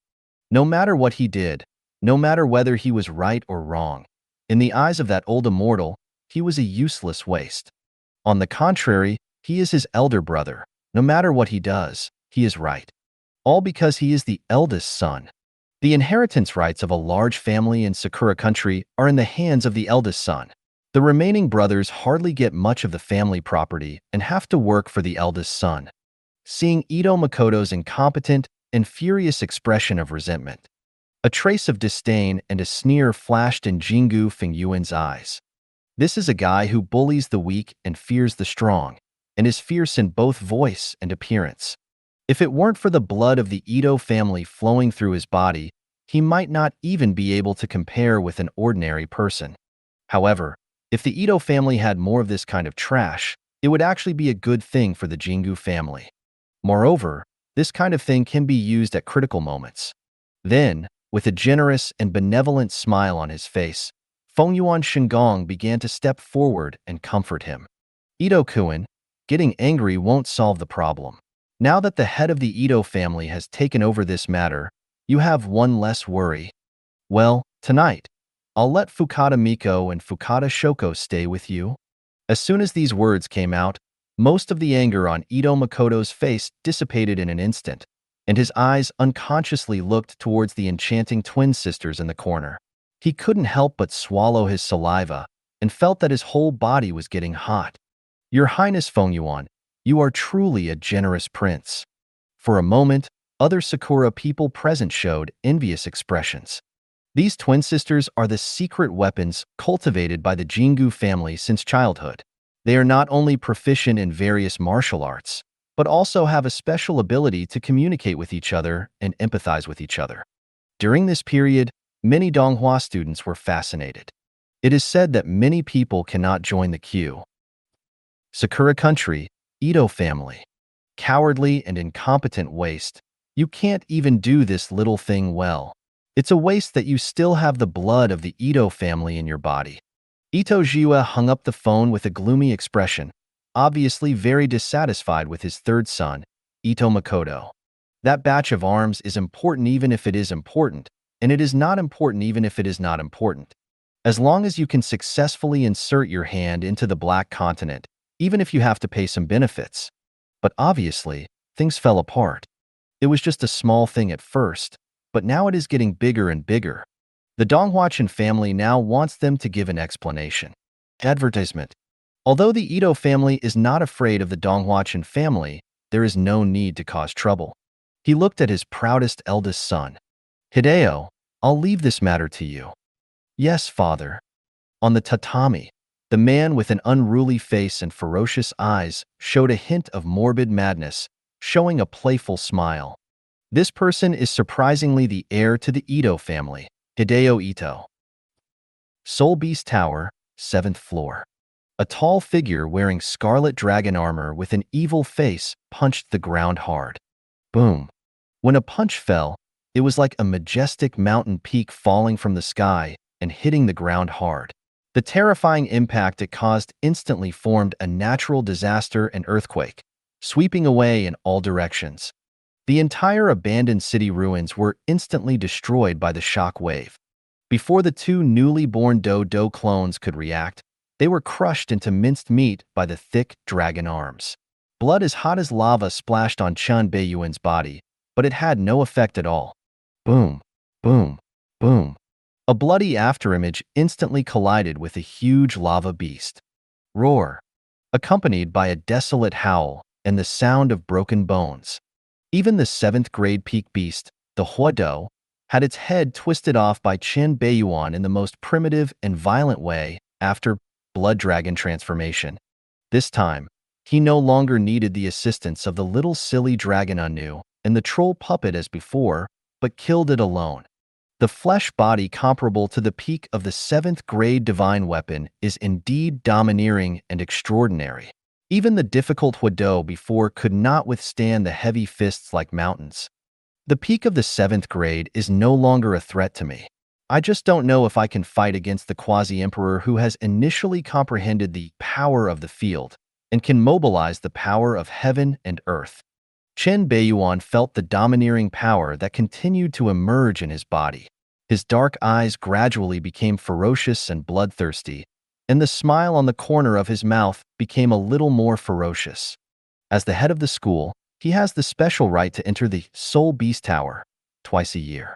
No matter what he did, no matter whether he was right or wrong, in the eyes of that old immortal, he was a useless waste. On the contrary, he is his elder brother. No matter what he does, he is right. All because he is the eldest son. The inheritance rights of a large family in Sakura country are in the hands of the eldest son. The remaining brothers hardly get much of the family property and have to work for the eldest son. Seeing Ito Makoto's incompetent and furious expression of resentment, a trace of disdain and a sneer flashed in Jingu Fengyuan's eyes. This is a guy who bullies the weak and fears the strong, and is fierce in both voice and appearance. If it weren't for the blood of the Ito family flowing through his body, he might not even be able to compare with an ordinary person. However, if the Ito family had more of this kind of trash, it would actually be a good thing for the Jingu family. Moreover, this kind of thing can be used at critical moments. Then, with a generous and benevolent smile on his face, Fengyuan Shengong began to step forward and comfort him. Ito-kun, getting angry won't solve the problem. Now that the head of the Ito family has taken over this matter, you have one less worry. Well, tonight, I'll let Fukada Miko and Fukada Shoko stay with you. As soon as these words came out, most of the anger on Ito Makoto's face dissipated in an instant, and his eyes unconsciously looked towards the enchanting twin sisters in the corner. He couldn't help but swallow his saliva and felt that his whole body was getting hot. Your Highness Fengyuan, you are truly a generous prince. For a moment, other Sakura people present showed envious expressions. These twin sisters are the secret weapons cultivated by the Jingu family since childhood. They are not only proficient in various martial arts, but also have a special ability to communicate with each other and empathize with each other. During this period, many Donghua students were fascinated. It is said that many people cannot join the queue. Sakura country, Ito family. Cowardly and incompetent waste. You can't even do this little thing well. It's a waste that you still have the blood of the Ito family in your body. Ito Jiwa hung up the phone with a gloomy expression, obviously very dissatisfied with his third son, Ito Makoto. That batch of arms is important even if it is important, and it is not important even if it is not important. As long as you can successfully insert your hand into the Black Continent, even if you have to pay some benefits. But obviously, things fell apart. It was just a small thing at first, but now it is getting bigger and bigger. The Donghua family now wants them to give an explanation. Advertisement. Although the Ito family is not afraid of the Donghua family, there is no need to cause trouble. He looked at his proudest eldest son. Hideo, I'll leave this matter to you. Yes, father. On the tatami, the man with an unruly face and ferocious eyes showed a hint of morbid madness, showing a playful smile. This person is surprisingly the heir to the Ito family, Hideo Ito. Soul Beast Tower, 7th floor. A tall figure wearing scarlet dragon armor with an evil face punched the ground hard. Boom. When a punch fell, it was like a majestic mountain peak falling from the sky and hitting the ground hard. The terrifying impact it caused instantly formed a natural disaster and earthquake, sweeping away in all directions. The entire abandoned city ruins were instantly destroyed by the shock wave. Before the two newly born Do clones could react, they were crushed into minced meat by the thick dragon arms. Blood as hot as lava splashed on Chen Beiyuan's body, but it had no effect at all. Boom, boom, boom. A bloody afterimage instantly collided with a huge lava beast. Roar, accompanied by a desolate howl and the sound of broken bones. Even the 7th grade peak beast, the Huado, had its head twisted off by Chen Beiyuan in the most primitive and violent way after Blood Dragon transformation. This time, he no longer needed the assistance of the little silly dragon Anu and the troll puppet as before, but killed it alone. The flesh body comparable to the peak of the 7th grade divine weapon is indeed domineering and extraordinary. Even the difficult Huado before could not withstand the heavy fists like mountains. The peak of the 7th grade is no longer a threat to me. I just don't know if I can fight against the quasi-emperor who has initially comprehended the power of the field and can mobilize the power of heaven and earth. Chen Beiyuan felt the domineering power that continued to emerge in his body. His dark eyes gradually became ferocious and bloodthirsty, and the smile on the corner of his mouth became a little more ferocious. As the head of the school, he has the special right to enter the Soul Beast Tower twice a year.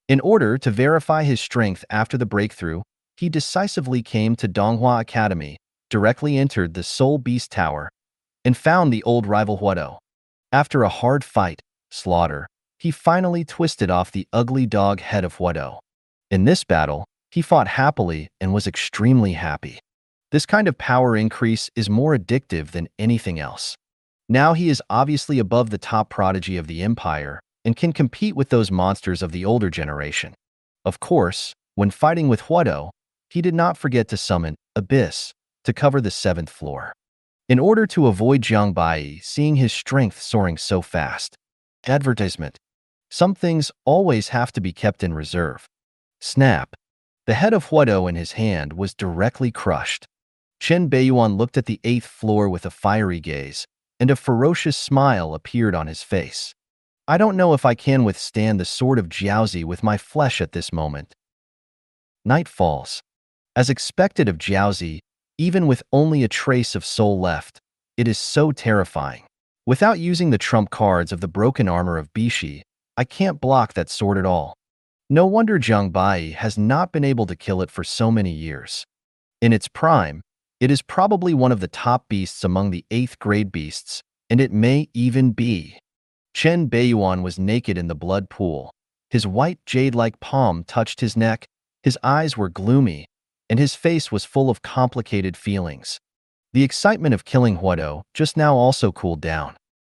In order to verify his strength after the breakthrough, he decisively came to Donghua Academy, directly entered the Soul Beast Tower, and found the old rival Huado. After a hard fight, slaughter, he finally twisted off the ugly dog head of Huado. In this battle, he fought happily and was extremely happy. This kind of power increase is more addictive than anything else. Now he is obviously above the top prodigy of the empire and can compete with those monsters of the older generation. Of course, when fighting with Huado, he did not forget to summon Abyss to cover the 7th floor. In order to avoid Jiang Bai seeing his strength soaring so fast. Advertisement. Some things always have to be kept in reserve. Snap. The head of Huado in his hand was directly crushed. Chen Beiyuan looked at the 8th floor with a fiery gaze, and a ferocious smile appeared on his face. I don't know if I can withstand the sword of Jiaozi with my flesh at this moment. Night falls. As expected of Jiaozi, even with only a trace of soul left, it is so terrifying. Without using the trump cards of the broken armor of Bishi, I can't block that sword at all. No wonder Jiang Bai has not been able to kill it for so many years. In its prime, it is probably one of the top beasts among the 8th grade beasts, and it may even be. Chen Beiyuan was naked in the blood pool. His white jade-like palm touched his neck, his eyes were gloomy, and his face was full of complicated feelings. The excitement of killing Huado just now also cooled down.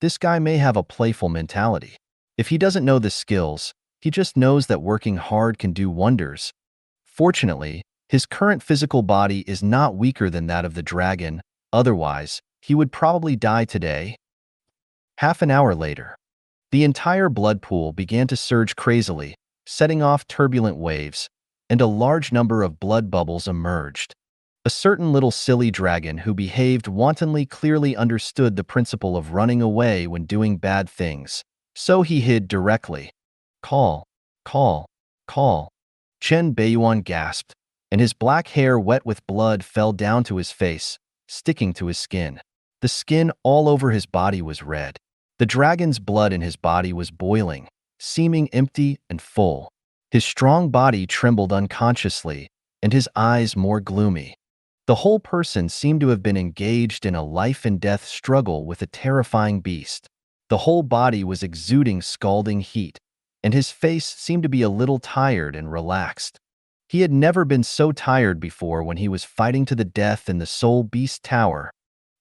This guy may have a playful mentality. If he doesn't know the skills, he just knows that working hard can do wonders. Fortunately, his current physical body is not weaker than that of the dragon, otherwise, he would probably die today. Half an hour later, the entire blood pool began to surge crazily, setting off turbulent waves, and a large number of blood bubbles emerged. A certain little silly dragon who behaved wantonly clearly understood the principle of running away when doing bad things, so he hid directly. Call, call, call. Chen Beiyuan gasped, and his black hair wet with blood fell down to his face, sticking to his skin. The skin all over his body was red. The dragon's blood in his body was boiling, seeming empty and full. His strong body trembled unconsciously, and his eyes more gloomy. The whole person seemed to have been engaged in a life-and-death struggle with a terrifying beast. The whole body was exuding scalding heat, and his face seemed to be a little tired and relaxed. He had never been so tired before when he was fighting to the death in the Soul Beast Tower.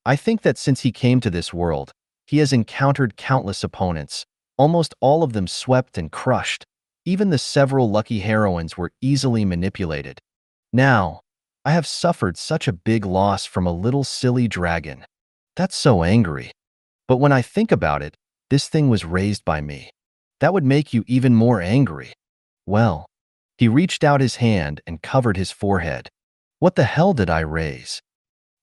I think that since he came to this world, he has encountered countless opponents, almost all of them swept and crushed. Even the several lucky heroines were easily manipulated. Now, I have suffered such a big loss from a little silly dragon. That's so angry. But when I think about it, this thing was raised by me. That would make you even more angry. Well, he reached out his hand and covered his forehead. What the hell did I raise?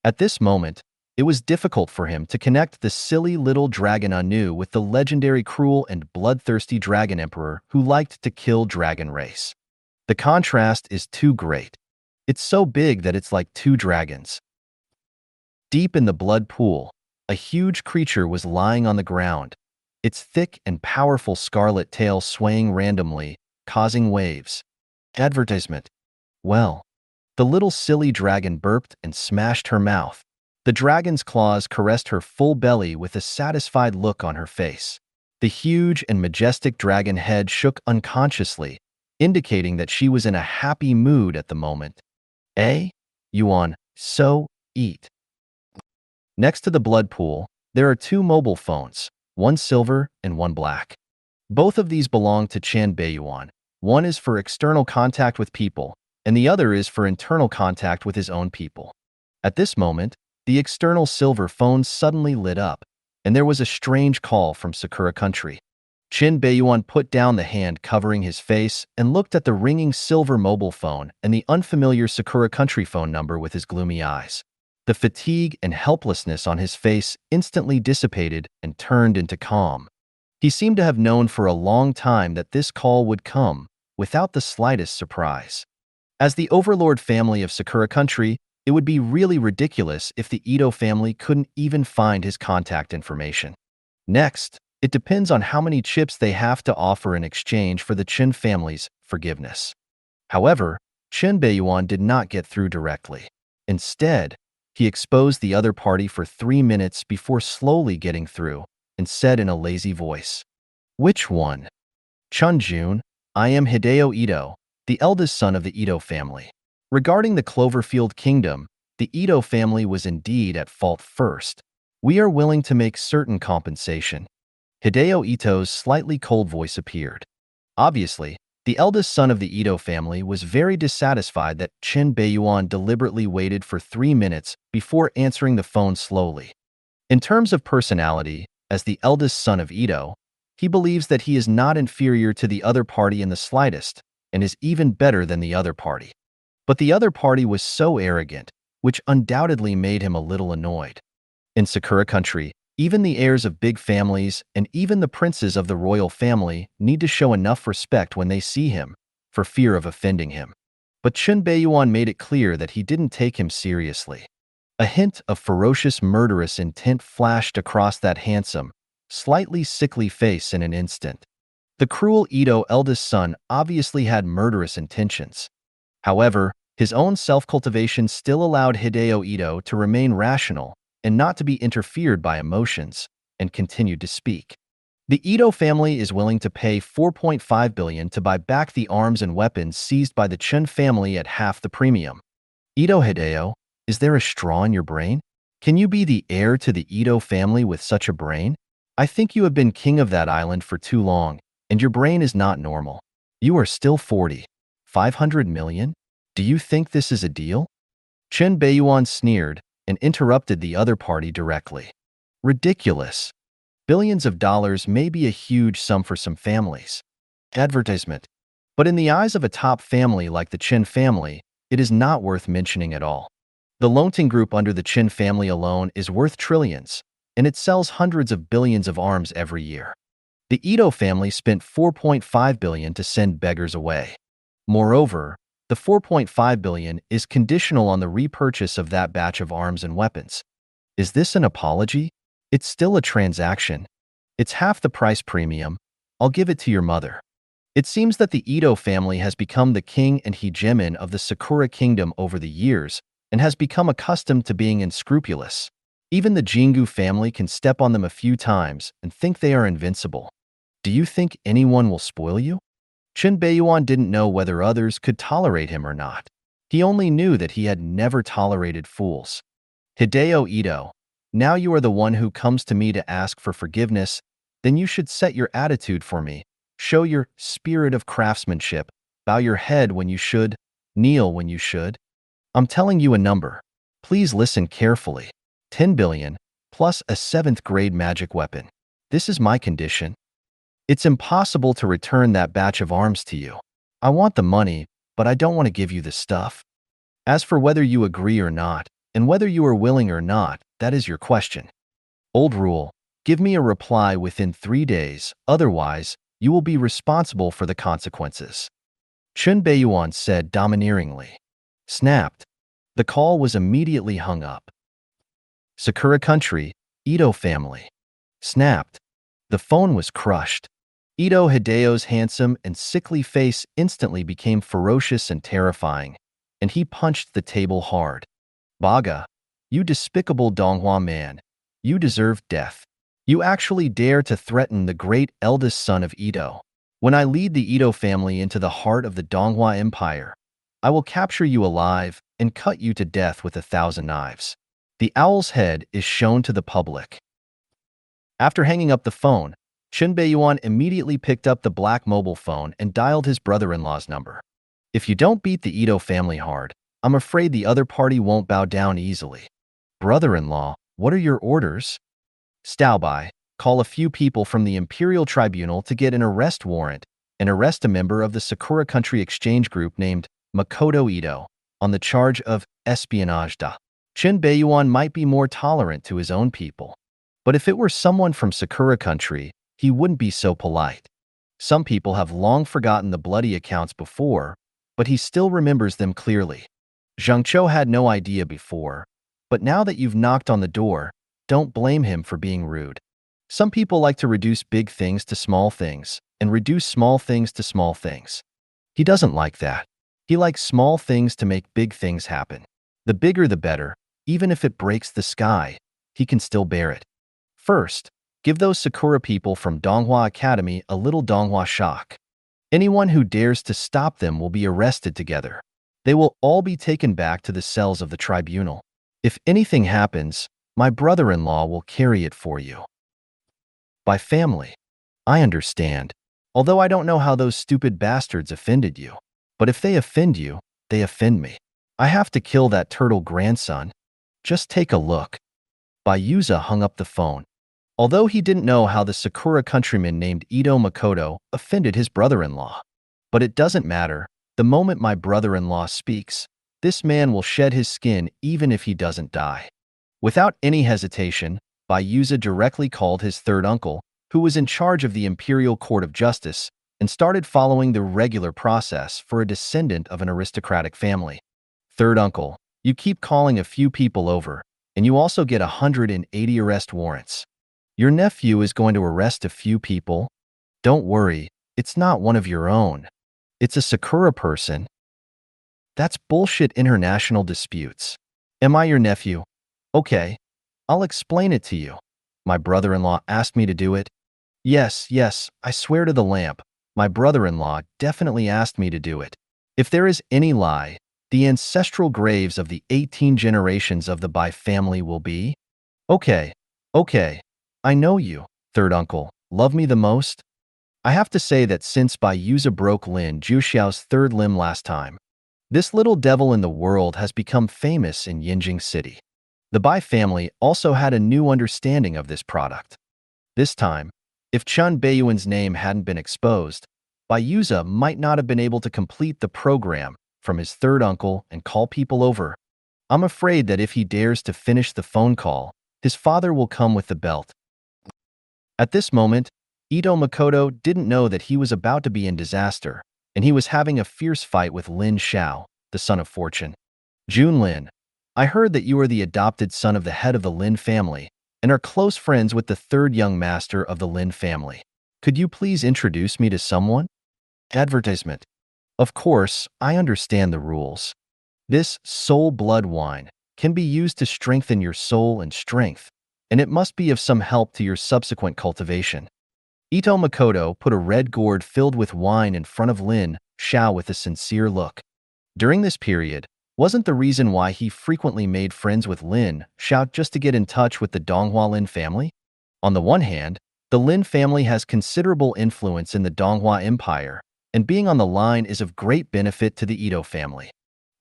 At this moment, it was difficult for him to connect the silly little dragon Anu with the legendary cruel and bloodthirsty dragon emperor who liked to kill dragon race. The contrast is too great. It's so big that it's like two dragons. Deep in the blood pool, a huge creature was lying on the ground, its thick and powerful scarlet tail swaying randomly, causing waves. Advertisement. Well, the little silly dragon burped and smashed her mouth. The dragon's claws caressed her full belly with a satisfied look on her face. The huge and majestic dragon head shook unconsciously, indicating that she was in a happy mood at the moment. Yuan, so, eat. Next to the blood pool, there are two mobile phones, one silver and one black. Both of these belong to Chen Beiyuan. One is for external contact with people, and the other is for internal contact with his own people. At this moment, the external silver phone suddenly lit up, and there was a strange call from Sakura Country. Chen Beiyuan put down the hand covering his face and looked at the ringing silver mobile phone and the unfamiliar Sakura Country phone number with his gloomy eyes. The fatigue and helplessness on his face instantly dissipated and turned into calm. He seemed to have known for a long time that this call would come, without the slightest surprise. As the overlord family of Sakura Country, it would be really ridiculous if the Ito family couldn't even find his contact information. Next, it depends on how many chips they have to offer in exchange for the Chen family's forgiveness. However, Chen Beiyuan did not get through directly. Instead, he exposed the other party for 3 minutes before slowly getting through and said in a lazy voice, "Which one?" "Chun-jun, I am Hideo Ito, the eldest son of the Ito family." Regarding the Cloverfield Kingdom, the Ito family was indeed at fault first. "We are willing to make certain compensation." Hideo Ito's slightly cold voice appeared. Obviously, the eldest son of the Ito family was very dissatisfied that Chen Beiyuan deliberately waited for 3 minutes before answering the phone slowly. In terms of personality, as the eldest son of Ito, he believes that he is not inferior to the other party in the slightest and is even better than the other party. But the other party was so arrogant, which undoubtedly made him a little annoyed. In Sakura Country, even the heirs of big families and even the princes of the royal family need to show enough respect when they see him, for fear of offending him. But Chen Beiyuan made it clear that he didn't take him seriously. A hint of ferocious murderous intent flashed across that handsome, slightly sickly face in an instant. The cruel Ito eldest son obviously had murderous intentions. However, his own self-cultivation still allowed Hideo Ito to remain rational and not to be interfered by emotions, and continued to speak. "The Ito family is willing to pay 4.5 billion to buy back the arms and weapons seized by the Chen family at half the premium." "Ito Hideo, is there a straw in your brain? Can you be the heir to the Ito family with such a brain? I think you have been king of that island for too long, and your brain is not normal. You are still 40. 500 million? Do you think this is a deal?" Chen Beiyuan sneered and interrupted the other party directly. "Ridiculous. Billions of dollars may be a huge sum for some families. Advertisement. But in the eyes of a top family like the Chen family, it is not worth mentioning at all. The Longting Group under the Chen family alone is worth trillions, and it sells hundreds of billions of arms every year. The Ito family spent 4.5 billion to send beggars away. Moreover, the 4.5 billion is conditional on the repurchase of that batch of arms and weapons. Is this an apology? It's still a transaction. It's half the price premium. I'll give it to your mother." It seems that the Ito family has become the king and hegemon of the Sakura Kingdom over the years and has become accustomed to being unscrupulous. Even the Jingu family can step on them a few times and think they are invincible. Do you think anyone will spoil you? Chen Beiyuan didn't know whether others could tolerate him or not. He only knew that he had never tolerated fools. "Hideo Ito, now you are the one who comes to me to ask for forgiveness, then you should set your attitude for me. Show your spirit of craftsmanship. Bow your head when you should. Kneel when you should. I'm telling you a number. Please listen carefully. 10 billion, plus a 7th grade magic weapon. This is my condition. It's impossible to return that batch of arms to you. I want the money, but I don't want to give you the stuff. As for whether you agree or not, and whether you are willing or not, that is your question. Old rule, give me a reply within 3 days, otherwise, you will be responsible for the consequences." Chen Beiyuan said domineeringly. Snapped. The call was immediately hung up. Sakura Country, Ito family. Snapped. The phone was crushed. Ito Hideo's handsome and sickly face instantly became ferocious and terrifying, and he punched the table hard. "Baga, you despicable Donghua man, you deserve death. You actually dare to threaten the great eldest son of Ito. When I lead the Ito family into the heart of the Donghua Empire, I will capture you alive and cut you to death with 1,000 knives. The owl's head is shown to the public." After hanging up the phone, Chen Beiyuan immediately picked up the black mobile phone and dialed his brother-in-law's number. If you don't beat the Ito family hard, I'm afraid the other party won't bow down easily. Brother-in-law, what are your orders? Staobai, call a few people from the Imperial Tribunal to get an arrest warrant and arrest a member of the Sakura Country Exchange Group named Makoto Ito on the charge of espionage. Chen Beiyuan might be more tolerant to his own people, but if it were someone from Sakura Country, he wouldn't be so polite. Some people have long forgotten the bloody accounts before, but he still remembers them clearly. Zhang Chou had no idea before, but now that you've knocked on the door, don't blame him for being rude. Some people like to reduce big things to small things, and reduce small things to small things. He doesn't like that. He likes small things to make big things happen. The bigger the better, even if it breaks the sky, he can still bear it. First, give those Sakura people from Donghua Academy a little Donghua shock. Anyone who dares to stop them will be arrested together. They will all be taken back to the cells of the tribunal. If anything happens, my brother-in-law will carry it for you. By family. I understand. Although I don't know how those stupid bastards offended you. But if they offend you, they offend me. I have to kill that turtle grandson. Just take a look. Beiyuan hung up the phone. Although he didn't know how the Sakura countryman named Ito Makoto offended his brother-in-law. But it doesn't matter. The moment my brother-in-law speaks, this man will shed his skin even if he doesn't die. Without any hesitation, Beiyuan directly called his third uncle, who was in charge of the Imperial Court of Justice, and started following the regular process for a descendant of an aristocratic family. Third uncle, you keep calling a few people over, and you also get 180 arrest warrants. Your nephew is going to arrest a few people. Don't worry, it's not one of your own. It's a Sakura person. That's bullshit international disputes. Am I your nephew? Okay, I'll explain it to you. My brother-in-law asked me to do it. Yes, I swear to the lamp. My brother-in-law definitely asked me to do it. If there is any lie, the ancestral graves of the 18 generations of the Bai family will be. Okay, I know you, third uncle, love me the most. I have to say that since Beiyuan broke Lin Juxiao's third limb last time, this little devil in the world has become famous in Yinjing City. The Bai family also had a new understanding of this product. This time, if Chen Beiyuan's name hadn't been exposed, Beiyuan might not have been able to complete the program from his third uncle and call people over. I'm afraid that if he dares to finish the phone call, his father will come with the belt. At this moment, Ito Makoto didn't know that he was about to be in disaster, and he was having a fierce fight with Lin Xiao, the son of fortune. Jun Lin, I heard that you are the adopted son of the head of the Lin family and are close friends with the third young master of the Lin family. Could you please introduce me to someone? Advertisement. Of course, I understand the rules. This soul blood wine can be used to strengthen your soul and strength, and it must be of some help to your subsequent cultivation. Ito Makoto put a red gourd filled with wine in front of Lin Xiao with a sincere look. During this period, wasn't the reason why he frequently made friends with Lin Xiao just to get in touch with the Donghua Lin family? On the one hand, the Lin family has considerable influence in the Donghua Empire, and being on the line is of great benefit to the Ito family.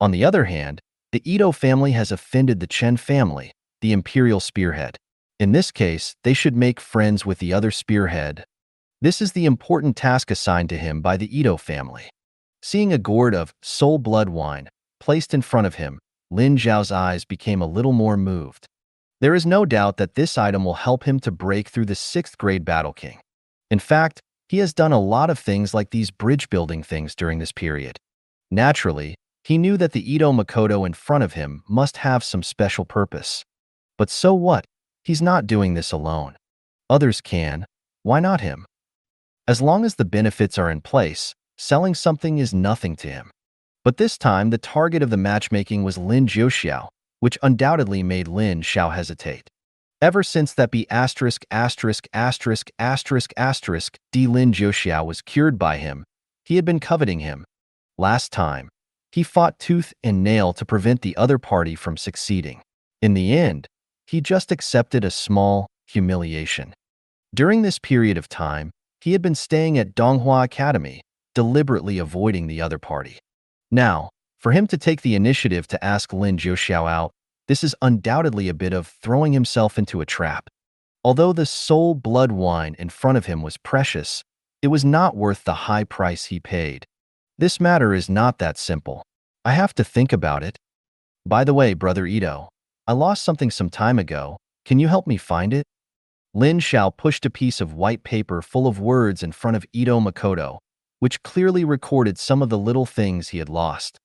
On the other hand, the Ito family has offended the Chen family, the imperial spearhead. In this case, they should make friends with the other spearhead. This is the important task assigned to him by the Ito family. Seeing a gourd of soul blood wine placed in front of him, Lin Xiao's eyes became a little more moved. There is no doubt that this item will help him to break through the 6th grade Battle King. In fact, he has done a lot of things like these bridge-building things during this period. Naturally, he knew that the Ito Makoto in front of him must have some special purpose. But so what? He's not doing this alone. Others can. Why not him? As long as the benefits are in place, selling something is nothing to him. But this time, the target of the matchmaking was Lin Juxiao, which undoubtedly made Lin Xiao hesitate. Ever since that D Lin Juxiao was cured by him, he had been coveting him. Last time, he fought tooth and nail to prevent the other party from succeeding. In the end, he just accepted a small humiliation. During this period of time, he had been staying at Donghua Academy, deliberately avoiding the other party. Now, for him to take the initiative to ask Lin Jiuxiao out, this is undoubtedly a bit of throwing himself into a trap. Although the soul blood wine in front of him was precious, it was not worth the high price he paid. This matter is not that simple. I have to think about it. By the way, Brother Ito, I lost something some time ago. Can you help me find it? Lin Xiao pushed a piece of white paper full of words in front of Ito Makoto, which clearly recorded some of the little things he had lost.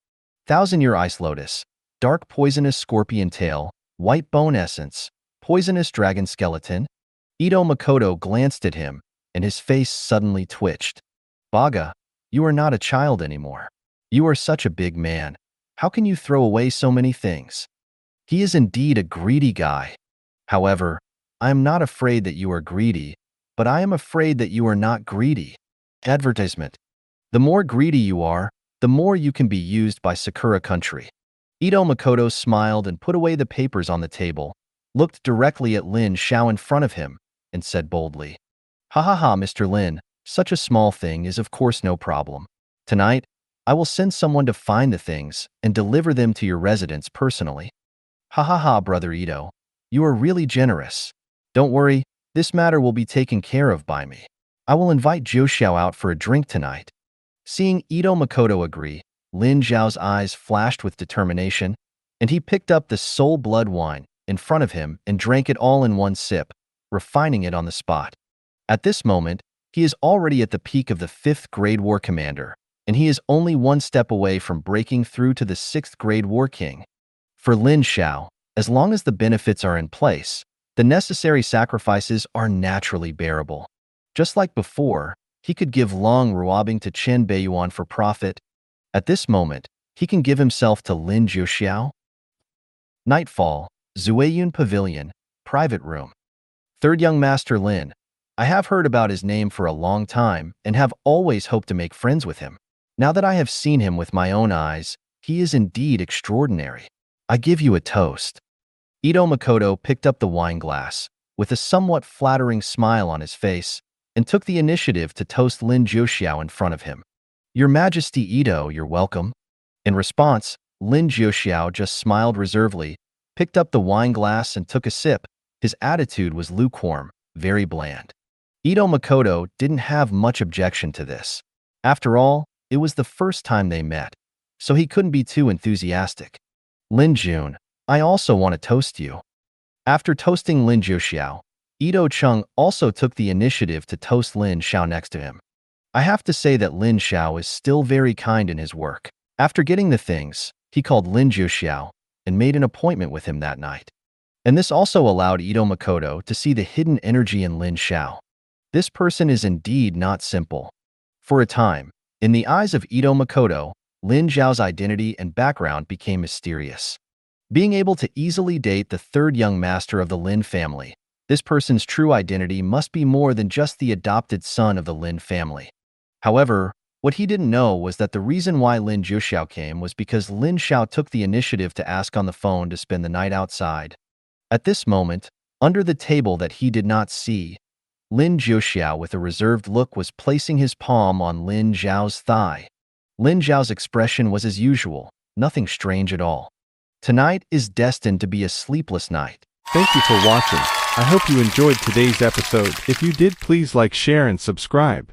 Thousand-year ice lotus, dark poisonous scorpion tail, white bone essence, poisonous dragon skeleton. Ito Makoto glanced at him, and his face suddenly twitched. Baga, you are not a child anymore. You are such a big man. How can you throw away so many things? He is indeed a greedy guy. However, I am not afraid that you are greedy, but I am afraid that you are not greedy. Advertisement. The more greedy you are, the more you can be used by Sakura country. Ito Makoto smiled and put away the papers on the table, looked directly at Lin Xiao in front of him, and said boldly, "Ha ha ha, Mr. Lin, such a small thing is of course no problem. Tonight, I will send someone to find the things and deliver them to your residence personally." Ha ha ha, Brother Ito, you are really generous. Don't worry, this matter will be taken care of by me. I will invite Jiuxiao out for a drink tonight. Seeing Ito Makoto agree, Lin Xiao's eyes flashed with determination, and he picked up the soul blood wine in front of him and drank it all in one sip, refining it on the spot. At this moment, he is already at the peak of the 5th grade war commander, and he is only one step away from breaking through to the 6th grade war king. For Lin Xiao, as long as the benefits are in place, the necessary sacrifices are naturally bearable. Just like before, he could give Leng Ruobing to Chen Beiyuan for profit. At this moment, he can give himself to Lin Jiuxiao. Nightfall, Zueyun Pavilion, private room. Third young master Lin. I have heard about his name for a long time and have always hoped to make friends with him. Now that I have seen him with my own eyes, he is indeed extraordinary. I give you a toast. Ito Makoto picked up the wine glass, with a somewhat flattering smile on his face, and took the initiative to toast Lin Jiuxiao in front of him. Your Majesty Ito, you're welcome. In response, Lin Jiuxiao just smiled reservedly, picked up the wine glass and took a sip. His attitude was lukewarm, very bland. Ito Makoto didn't have much objection to this. After all, it was the first time they met, so he couldn't be too enthusiastic. Lin Jun, I also want to toast you. After toasting Lin Jiuxiao, Ito Chung also took the initiative to toast Lin Xiao next to him. I have to say that Lin Xiao is still very kind in his work. After getting the things, he called Lin Jiuxiao and made an appointment with him that night. And this also allowed Ito Makoto to see the hidden energy in Lin Xiao. This person is indeed not simple. For a time, in the eyes of Ito Makoto, Lin Xiao's identity and background became mysterious. Being able to easily date the third young master of the Lin family, this person's true identity must be more than just the adopted son of the Lin family. However, what he didn't know was that the reason why Lin Jiuxiao came was because Lin Xiao took the initiative to ask on the phone to spend the night outside. At this moment, under the table that he did not see, Lin Jiuxiao with a reserved look was placing his palm on Lin Zhao's thigh. Lin Zhao's expression was as usual, nothing strange at all. Tonight is destined to be a sleepless night. Thank you for watching. I hope you enjoyed today's episode. If you did, please like, share, and subscribe.